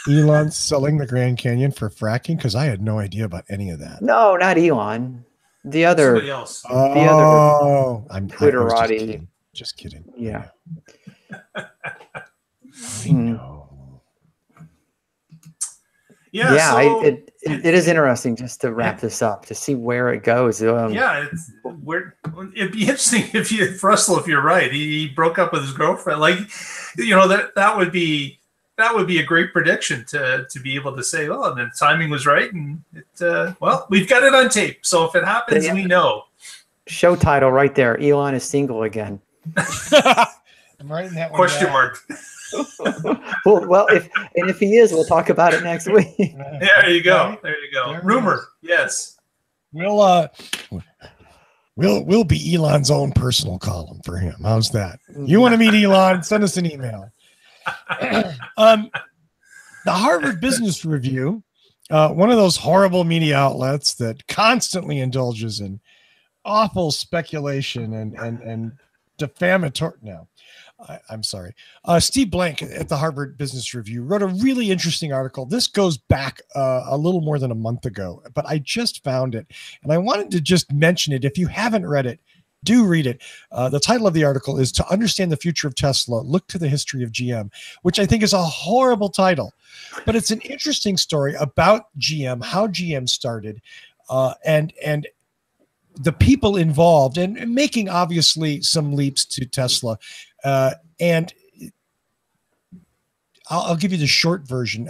Elon's selling the Grand Canyon for fracking? Because I had no idea about any of that. No, not Elon. The other, somebody else. I'm Twitterati. Just kidding. Yeah. I know. Yeah. So, it is interesting just to wrap this up to see where it goes. It'd be interesting if Russell, if you're right, he broke up with his girlfriend. Like, that would be a great prediction to be able to say, oh, the timing was right, and we've got it on tape. So if it happens, we know. Show title right there: Elon is single again. I'm writing that one question down. mark. well, if he is, we'll talk about it next week. There you go. Rumor, yes. We'll be Elon's own personal column for him. How's that? You want to meet Elon? Send us an email. The Harvard Business Review, one of those horrible media outlets that constantly indulges in awful speculation and defamatory. No, I'm sorry. Steve Blank at the Harvard Business Review wrote a really interesting article. This goes back a little more than a month ago, but I just found it, and I wanted to just mention it. If you haven't read it, do read it. The title of the article is "To Understand the Future of Tesla, Look to the History of GM," which I think is a horrible title, but it's an interesting story about GM, how GM started, and the people involved, and making obviously some leaps to Tesla. And I'll give you the short version.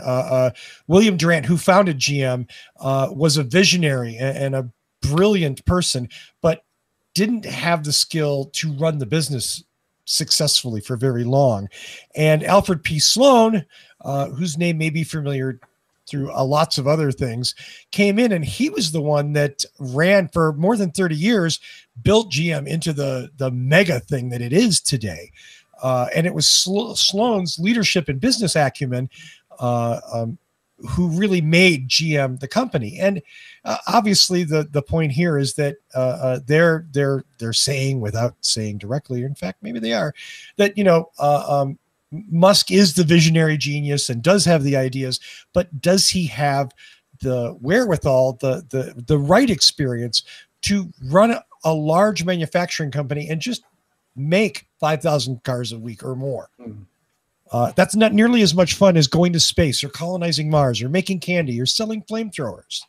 William Durant, who founded GM, was a visionary and a brilliant person, but didn't have the skill to run the business successfully for very long. And Alfred P. Sloan, whose name may be familiar through lots of other things, came in, and he was the one that ran for more than 30 years, built GM into the mega thing that it is today. And it was Sloan's leadership and business acumen who really made GM the company. And obviously the point here is that they're saying, without saying directly, in fact, maybe they are, that, Musk is the visionary genius and does have the ideas, but does he have the wherewithal, the right experience to run a large manufacturing company and just make 5,000 cars a week or more? That's not nearly as much fun as going to space or colonizing Mars or making candy or selling flamethrowers.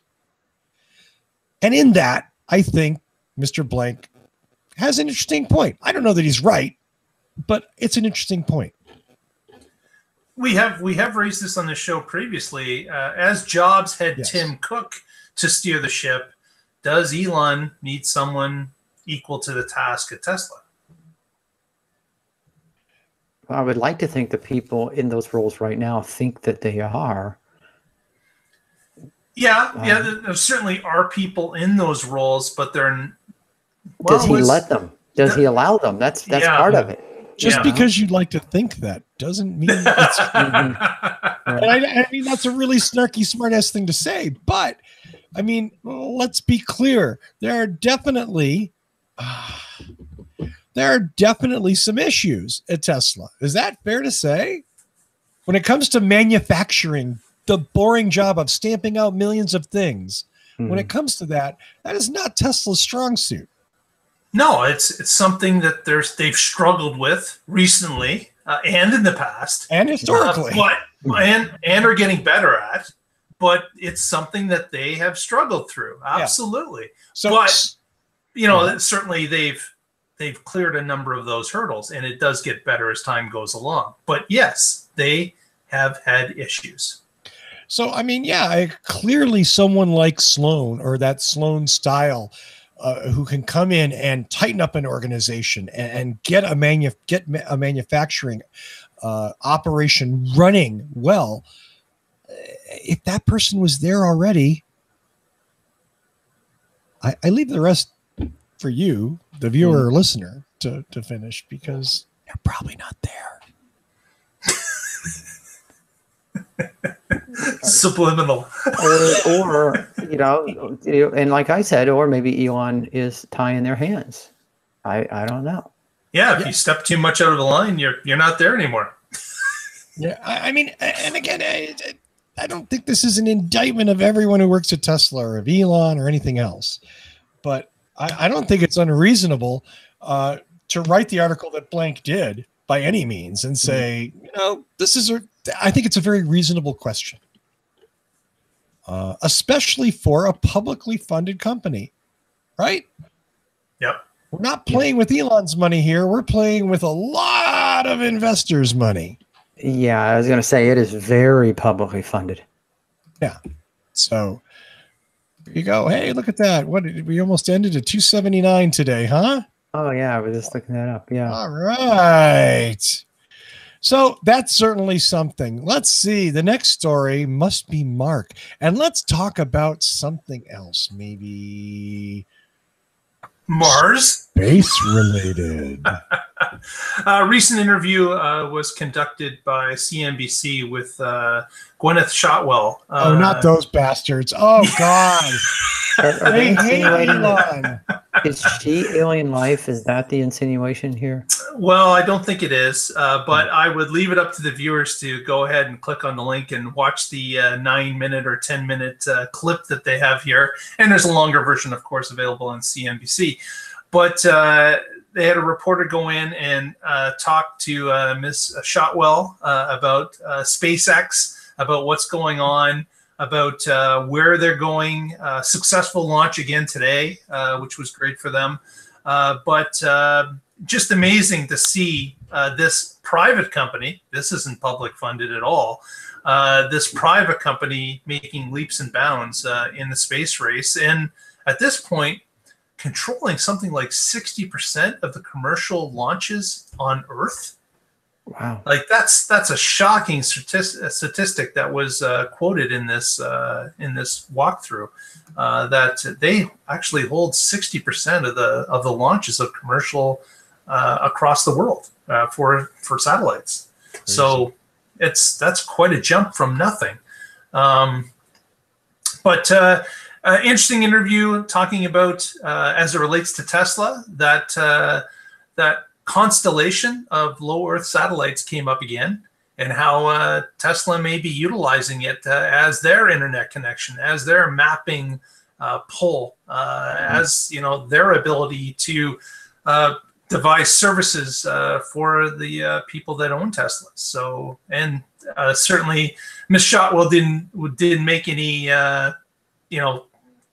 And in that, I think Mr. Blank has an interesting point. I don't know that he's right, but it's an interesting point. We have raised this on the show previously. As Jobs had Yes. Tim Cook to steer the ship, does Elon need someone equal to the task at Tesla? I would like to think the people in those roles right now think that they are. Yeah, there certainly are people in those roles, but they're. Does he let them? Does he allow them? That's part of it. Just because you'd like to think that doesn't mean it's. And I mean, that's a really snarky, smart-ass thing to say. But, I mean, let's be clear. There are definitely some issues at Tesla. Is that fair to say? When it comes to manufacturing, the boring job of stamping out millions of things, when it comes to that is not Tesla's strong suit. No, it's something that they've struggled with recently and in the past and historically, and are getting better at. But it's something that they have struggled through. Absolutely. Yeah. But certainly they've cleared a number of those hurdles, and it does get better as time goes along. But yes, they have had issues. So I mean, clearly someone like Sloan or that Sloan style. Who can come in and tighten up an organization and get a manufacturing operation running well. If that person was there already, I leave the rest for you, the viewer or listener, to finish, because they're probably not there. Subliminal. or and like I said, or maybe Elon is tying their hands. I don't know. Yeah, if you step too much out of the line, you're not there anymore. Yeah, I mean, and again, I don't think this is an indictment of everyone who works at Tesla or of Elon or anything else, but I don't think it's unreasonable to write the article that Blank did by any means and say, I think it's a very reasonable question, especially for a publicly funded company, right? Yep. We're not playing with Elon's money here. We're playing with a lot of investors' money. Yeah, I was going to say it is very publicly funded. Yeah. So you go, hey, look at that. What we almost ended at 279 today, huh? Oh, yeah. I was just looking that up. Yeah. All right. So that's certainly something. Let's see. The next story must be Mark. And let's talk about something else. Maybe Mars? Space related. A recent interview was conducted by CNBC with Gwyneth Shotwell. Not those bastards. Oh, God. They hate Elon. Is she alien life? Is that the insinuation here? Well, I don't think it is, but I would leave it up to the viewers to go ahead and click on the link and watch the 9-minute or 10-minute clip that they have here. And there's a longer version, of course, available on CNBC. But they had a reporter go in and talk to Ms. Shotwell about SpaceX, about what's going on, about where they're going. Successful launch again today, which was great for them. But just amazing to see this private company. This isn't public funded at all. This private company making leaps and bounds in the space race. And at this point, controlling something like 60% of the commercial launches on Earth. Wow. Like that's a shocking statistic that was quoted in this walkthrough, that they actually hold 60% of the launches of commercial across the world for satellites. Crazy. So that's quite a jump from nothing. But interesting interview talking about as it relates to Tesla, that constellation of low Earth satellites came up again, and how Tesla may be utilizing it as their internet connection, as their mapping pull, as their ability to devise services for the people that own Teslas. So, and certainly Ms. Shotwell didn't make any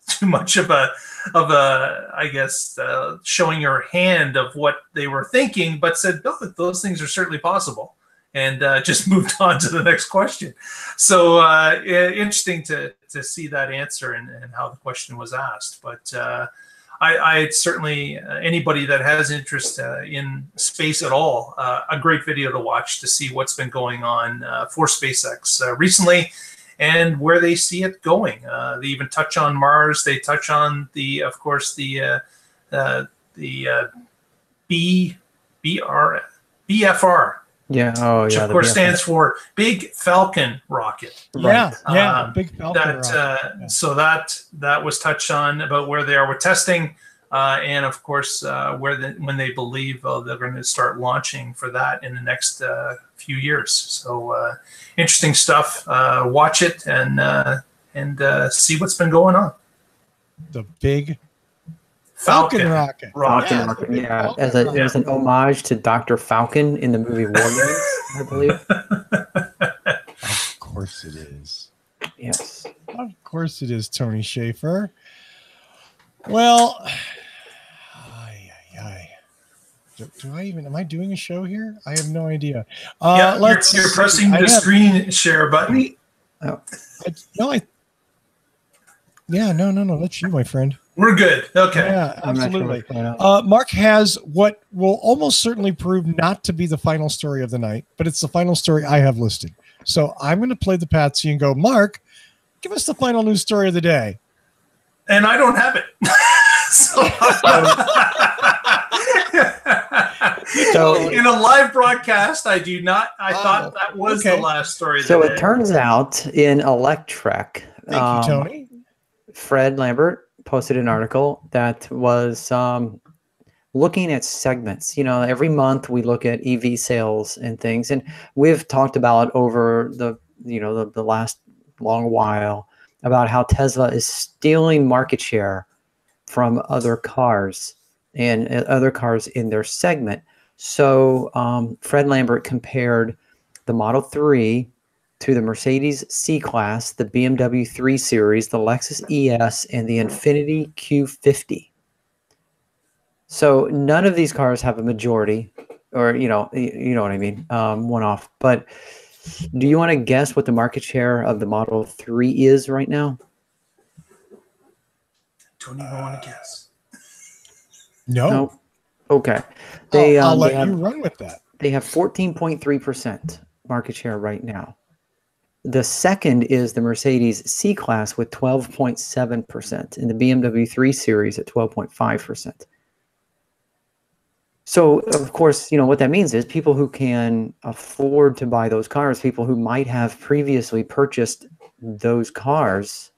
too much of a I guess showing her hand of what they were thinking, but said, "No, those things are certainly possible," and just moved on to the next question. So interesting to see that answer and how the question was asked. But I certainly, anybody that has interest in space at all, a great video to watch to see what's been going on for SpaceX recently, and where they see it going. They even touch on Mars. They touch on of course, the BFR. Yeah. Oh, which yeah. Of course stands for Big Falcon Rocket. Yeah. Big Falcon rocket. So that was touched on about where they are with testing, and of course when they believe they're going to start launching for that in the next few years. So interesting stuff. Watch it and see what's been going on. The Big Falcon rocket. Yeah, as an homage to Dr. Falcon in the movie War Games, I believe. Of course it is. Yes. Of course it is, Tony Schaefer. Well, do I even, am I doing a show here? I have no idea. Yeah, you're pressing the screen share button. No, that's you, my friend. We're good. Okay. Yeah, absolutely. Mark has what will almost certainly prove not to be the final story of the night, but it's the final story I have listed. So I'm going to play the Patsy and go, Mark, give us the final news story of the day. And I don't have it. So in a live broadcast, I do not. I thought that was the last story. So it turns out in Electrek, thank you, Tony. Fred Lambert posted an article that was looking at segments. Every month we look at EV sales and things, and we've talked about over the last long while about how Tesla is stealing market share from other cars and other cars in their segment. So Fred Lambert compared the Model 3 to the Mercedes C-Class, the BMW 3 Series, the Lexus ES, and the Infiniti Q50. So none of these cars have a majority, or you know what I mean, one off. But do you want to guess what the market share of the Model 3 is right now? Don't even want to guess. No. Okay. I'll let you run with that. They have 14.3% market share right now. The second is the Mercedes C-Class with 12.7%, and the BMW 3 Series at 12.5%. So, of course, what that means is people who can afford to buy those cars, people who might have previously purchased those cars,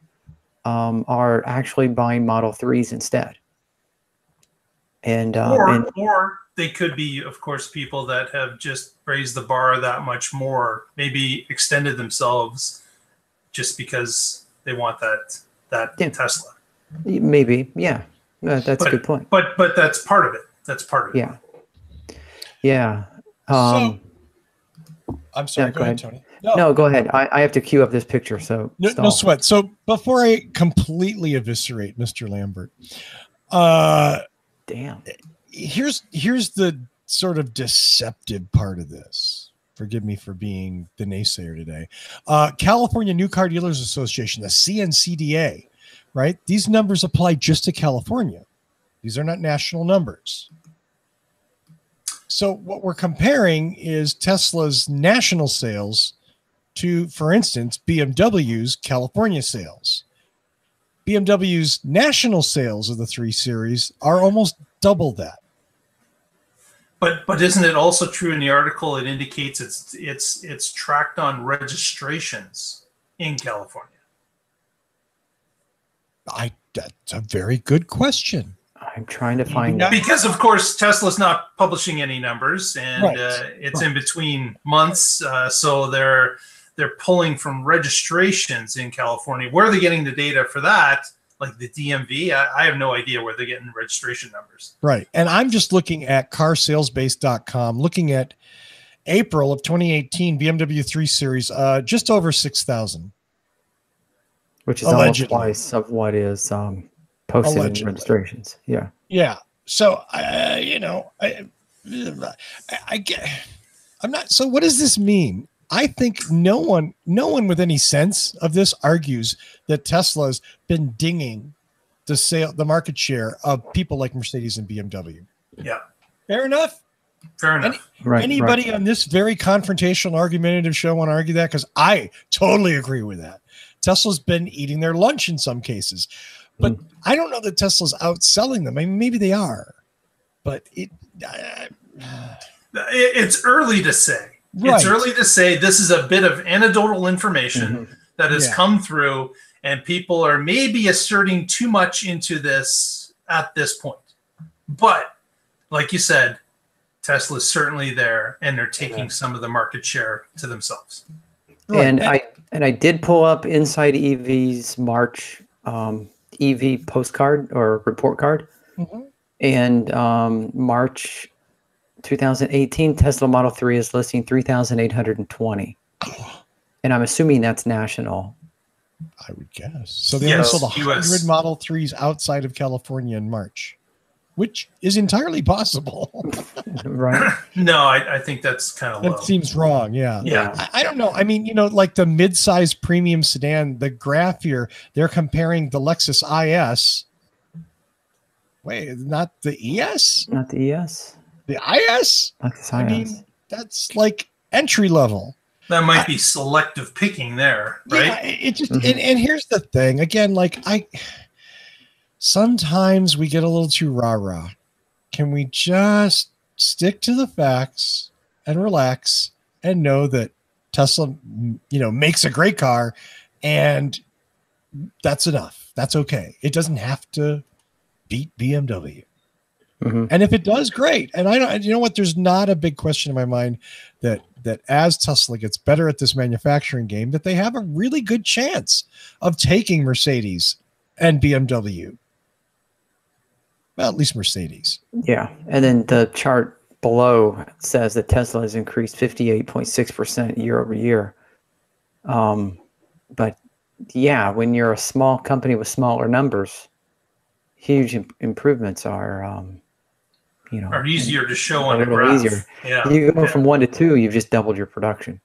are actually buying Model 3s instead. Or they could be, of course, people that have just raised the bar that much more, maybe extended themselves just because they want that Tesla. Maybe, yeah. That's a good point. But that's part of it. That's part of it. Yeah. Yeah. So, I'm sorry. Go ahead, Tony. No, go ahead. I have to queue up this picture. So no sweat. So before I completely eviscerate Mr. Lambert, damn. Here's the sort of deceptive part of this. Forgive me for being the naysayer today. California New Car Dealers Association, the CNCDA, right? These numbers apply just to California. These are not national numbers. So what we're comparing is Tesla's national sales to, for instance, BMW's California sales. BMW's national sales of the 3 Series are almost double that. But isn't it also true in the article? It indicates it's tracked on registrations in California. That's a very good question. I'm trying to find that. Because, of course, Tesla's not publishing any numbers, and it's in between months. So they're pulling from registrations in California. Where are they getting the data for that? Like the DMV? I have no idea where they're getting registration numbers. Right. And I'm just looking at carsalesbase.com, looking at April of 2018, BMW 3 Series, just over 6,000. Which is almost twice of what is posted in registrations. Yeah. Yeah. So, I'm not. So what does this mean? I think no one with any sense of this argues that Tesla's been dinging the market share of people like Mercedes and BMW. Yeah. Fair enough. Fair enough. Anybody on this very confrontational, argumentative show want to argue that? Because I totally agree with that. Tesla's been eating their lunch in some cases, but I don't know that Tesla's outselling them. I mean, maybe they are, but it's early to say. Right. It's early to say. This is a bit of anecdotal information that has come through, and people are maybe asserting too much into this at this point. But like you said, Tesla's certainly there, and they're taking some of the market share to themselves. Right. And I did pull up Inside EV's March EV postcard or report card, and March 2018 Tesla Model 3 is listing 3,820, and I'm assuming that's national. I would guess. So they only sold 100 Model 3s outside of California in March, which is entirely possible. Right. No, I think that's kind of low. That seems wrong. Yeah. Yeah. I don't know. I mean, like the mid-size premium sedan, the graph here, they're comparing the Lexus IS. Wait, not the ES? Not the ES. The IS? Lexus IS. I mean, that's like entry level. That might be selective picking there, right? Yeah, it just and here's the thing. Again, sometimes we get a little too rah-rah. Can we just stick to the facts and relax and know that Tesla, makes a great car, and that's enough. That's okay. It doesn't have to beat BMW. And if it does, great. And there's not a big question in my mind that as Tesla gets better at this manufacturing game, that they have a really good chance of taking Mercedes and BMW. Well, at least Mercedes. Yeah. And then the chart below says that Tesla has increased 58.6% year over year. But yeah, when you're a small company with smaller numbers, huge improvements are easier to show on the graph. Easier. Yeah. You go from 1 to 2, you've just doubled your production.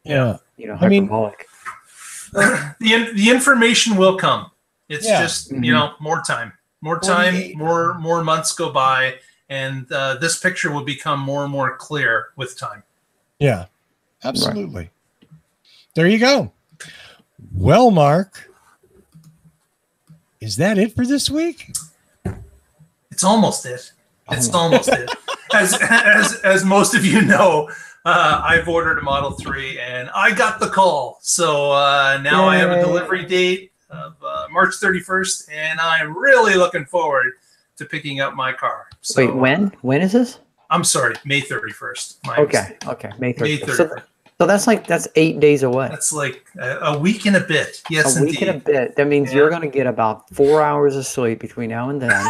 Yeah. Hyperbolic. The information will come. It's just, more time. More time, more months go by, and this picture will become more and more clear with time. Yeah, absolutely. Right. There you go. Well, Mark, is that it for this week? It's almost it. It's almost it. As most of you know, I've ordered a Model 3, and I got the call. So now I have a delivery date of March 31st, and I'm really looking forward to picking up my car. So, wait, when? When is this? I'm sorry, May 31st. Okay, May 31st. So that's 8 days away. That's like a week and a bit. Yes, a week and a bit. That means you're going to get about 4 hours of sleep between now and then.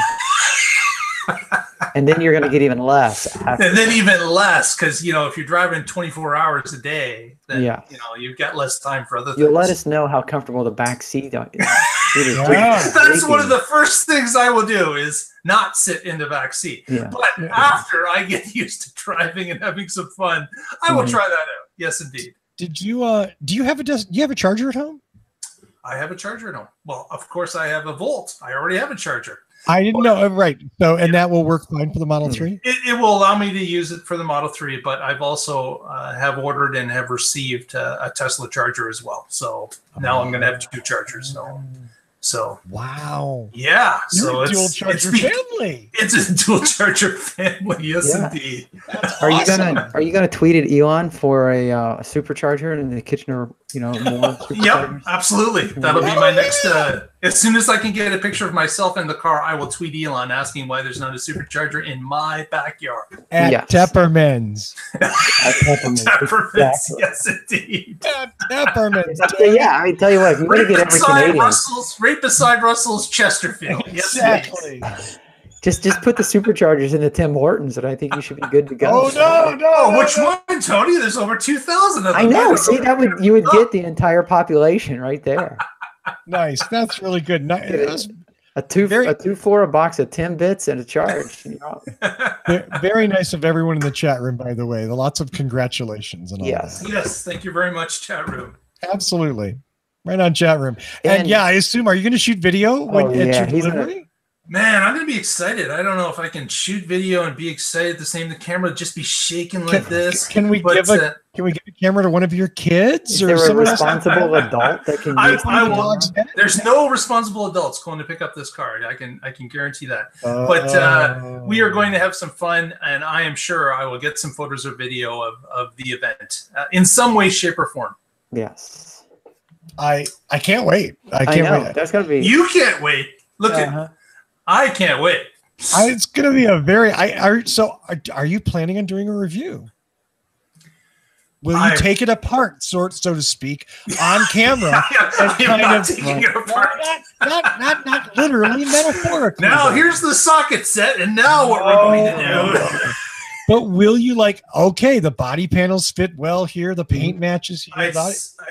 And then you're going to get even less. And then even less, because, if you're driving 24 hours a day, then, you've got less time for other things. You'll let us know how comfortable the back seat is. That's one of the first things I will do is not sit in the back seat. Yeah. But after I get used to driving and having some fun, I will try that out. Yes, indeed. Did you, do you have a charger at home? I have a charger at home. Well, of course I have a Volt. I already have a charger. I didn't know. Right. So, and that will work fine for the Model 3? It will allow me to use it for the Model 3, but I've also have ordered and have received a Tesla charger as well. So now I'm going to have 2 chargers. So wow. Yeah. You're so a dual charger family. It's a dual charger family. Yes, indeed. That's Are awesome. you gonna tweet at Elon for a supercharger in the kitchen, or more? Yep, absolutely. That'll be my next. As soon as I can get a picture of myself in the car, I will tweet Elon asking why there's not a supercharger in my backyard. At Tepperman's. Tepperman's, yes, indeed. At Tepperman's. Yeah, I tell you what, if you're gonna get every Canadian, right beside Russell's Chesterfield. Yes, exactly. Just put the superchargers in the Tim Hortons, and I think you should be good to go. Oh no! Which one, Tony? There's over 2,000 of them. I know. See, you would get the entire population right there. Nice. That's really good. A two for a box of Timbits and a charge. Very nice of everyone in the chat room, by the way. Lots of congratulations and all that. Yes, thank you very much, chat room. Absolutely. Right on, chat room. And yeah, I assume, are you going to shoot video at your delivery? Man, I'm going to be excited. I don't know if I can shoot video and be excited at the same time. The camera would just be shaking like this. Can we give a camera to one of your kids? Is there a responsible adult that can use There's no responsible adults going to pick up this card. I can guarantee that. But we are going to have some fun, and I am sure I will get some photos or video of the event in some way, shape, or form. Yes. I can't wait. I can't wait. That's gonna be. You can't wait. Look at. I can't wait. It's going to be a very. Are you planning on doing a review? Will you take it apart, so to speak, on camera? I'm not taking it apart. Not literally, metaphorically. Now here's the socket set, and now what we're going to do. But will you the body panels fit well here, the paint matches here? I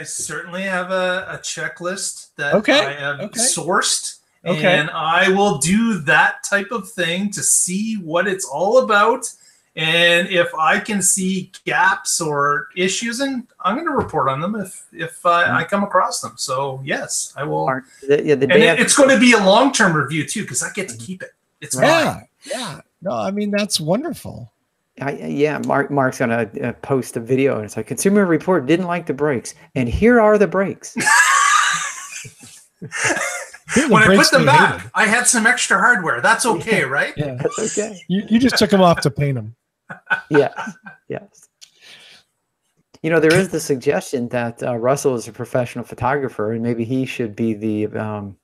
certainly have a checklist that I have sourced. And I will do that type of thing to see what it's all about. And if I can see gaps or issues, and I'm going to report on them if I come across them. So, yes, I will. And it's going to be a long-term review, too, because I get to keep it. It's mine. Yeah. No, I mean, that's wonderful. Mark's going to post a video, and it's like, Consumer Report didn't like the brakes. And here are the brakes. When I put them back, I had some extra hardware. That's okay, right? Yeah, that's okay. You just took them off to paint them. Yes. There is the suggestion that Russell is a professional photographer, and maybe he should be the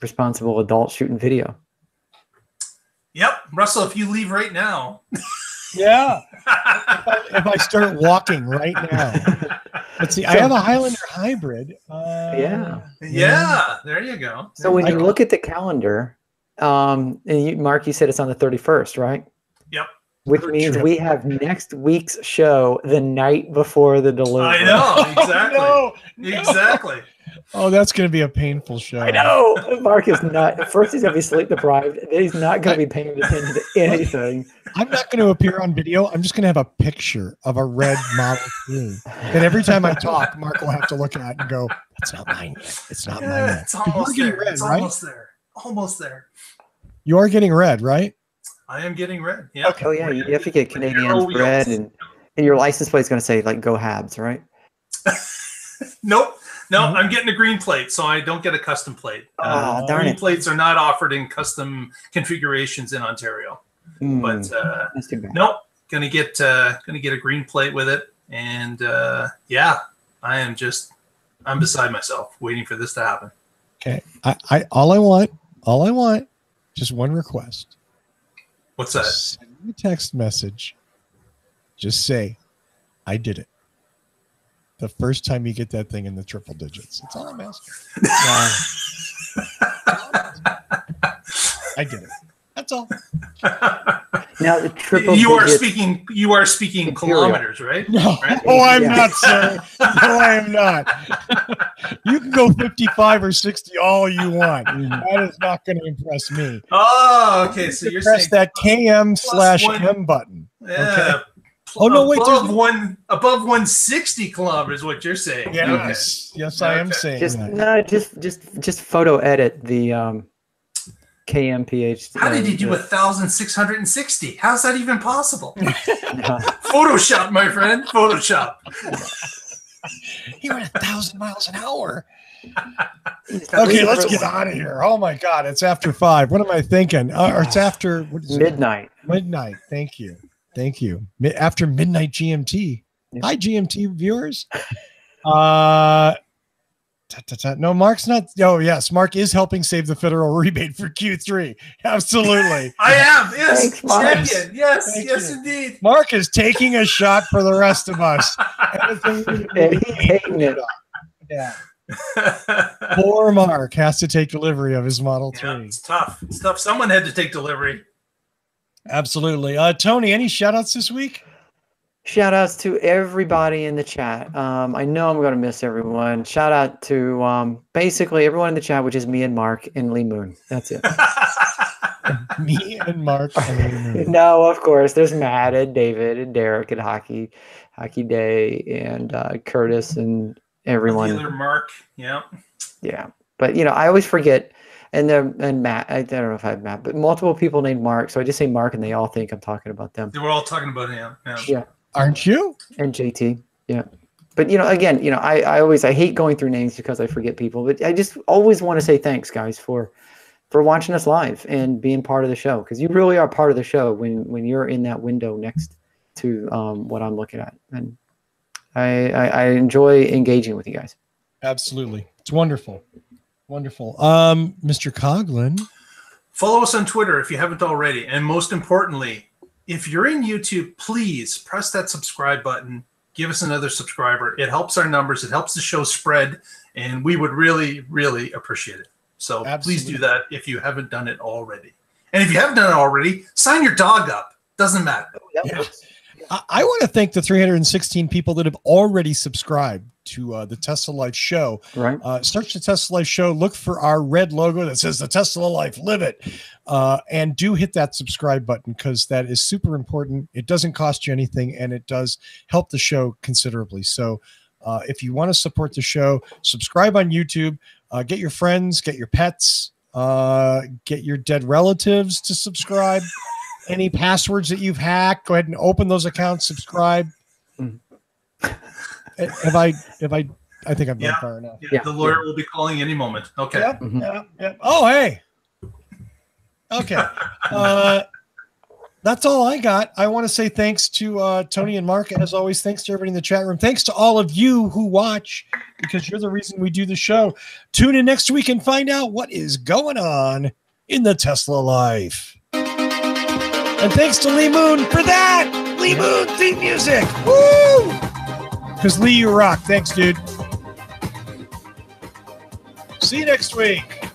responsible adult shooting video. Yep, Russell, if you leave right now. Yeah. if I start walking right now. Let's see. I have a Highlander hybrid. Yeah, there you go. So when you look at the calendar, and Mark, you said it's on the 31st, right? Yep. Which means we have next week's show the night before the delivery. I know, exactly. Exactly. Oh, that's going to be a painful show. I know. Mark is not. First, he's going to be sleep deprived. Then he's not going to be paying attention to anything. I'm not going to appear on video. I'm just going to have a picture of a red Model 3. And every time I talk, Mark will have to look at it and go, "That's not mine yet. It's not mine yet." It's almost there. Red, almost there. Almost there. You are getting red, right? I am getting red. Yeah. Okay. Oh yeah. You have to get Canadian red, and your license plate is going to say Go Habs, right? Nope. No, I'm getting a green plate, so I don't get a custom plate. Darn green it. plates are not offered in custom configurations in Ontario. But nope, gonna get a green plate with it, and I'm beside myself waiting for this to happen. Okay, all I want, just one request. What's that? Send me a text message. Just say, "I did it." The first time you get that thing in the triple digits. That's all I'm asking. I did it. That's all. Now the triple you are speaking kilometers, right? No. Right? Oh, I'm not, sir. No, I am not. You can go 55 or 60 all you want. That is not going to impress me. Oh, okay. So you're press saying that KM/M button. Yeah. Okay. Oh no! Wait, above 160 kilometers. What you're saying? Yes, yes, I am saying just that. just photo edit the KMPH. How did he do 1,660? How's that even possible? Photoshop, my friend. Photoshop. He went 1,000 miles an hour. Okay, let's get out of here. Oh my God, it's after 5. What am I thinking? Or it's after what is midnight. Midnight. Thank you. After midnight GMT. Yeah. Hi, GMT viewers. No, Mark's not. Oh, yes, Mark is helping save the federal rebate for Q3. Absolutely. I am. Yes. Thanks, Mark. Champion. Yes. Thank Yes, you. indeed. Mark is taking a shot for the rest of us. And he's taking it. Yeah. Poor Mark has to take delivery of his Model 3. Yeah, it's tough. It's tough. Someone had to take delivery. Absolutely. Tony, any shout outs this week? Shout outs to everybody in the chat. I know I'm going to miss everyone. Shout out to basically everyone in the chat, which is me and Mark and Lee Moon. That's it. Me and Mark. And No, of course. There's Matt and David and Derek and Hockey Day and Curtis and everyone. The other Mark. Yeah. Yeah. But, I always forget. And Matt, I don't know if I have Matt, but multiple people named Mark. So I just say Mark and they all think I'm talking about them. They were all talking about him. Yeah. Aren't you? And JT. Yeah. But, again, I hate going through names because I forget people, but I just always want to say thanks, guys, for watching us live and being part of the show. Because you really are part of the show when you're in that window next to what I'm looking at. And I enjoy engaging with you guys. Absolutely. It's wonderful. Wonderful. Mr. Coughlin. Follow us on Twitter if you haven't already. And most importantly, if you're in YouTube, please press that subscribe button. Give us another subscriber. It helps our numbers. It helps the show spread. And we would really, really appreciate it. So Please do that if you haven't done it already. And if you haven't done it already, sign your dog up. Doesn't matter. Yeah. I want to thank the 316 people that have already subscribed to the Tesla Life show. Right. Search the Tesla Life show, look for our red logo that says the Tesla Life, live it. And do hit that subscribe button because that is super important. It doesn't cost you anything and it does help the show considerably. So if you want to support the show, subscribe on YouTube, get your friends, get your pets, get your dead relatives to subscribe. Any passwords that you've hacked, go ahead and open those accounts, subscribe. I think I've gone far enough. Yeah, the lawyer will be calling any moment. Okay. Yep, yep. Oh, hey. Okay. That's all I got. I want to say thanks to Tony and Mark. And as always, thanks to everybody in the chat room. Thanks to all of you who watch because you're the reason we do the show. Tune in next week and find out what is going on in the Tesla life. And thanks to Lee Moon for that. Lee Moon theme music. Woo! Because Lee, you rock. Thanks, dude. See you next week.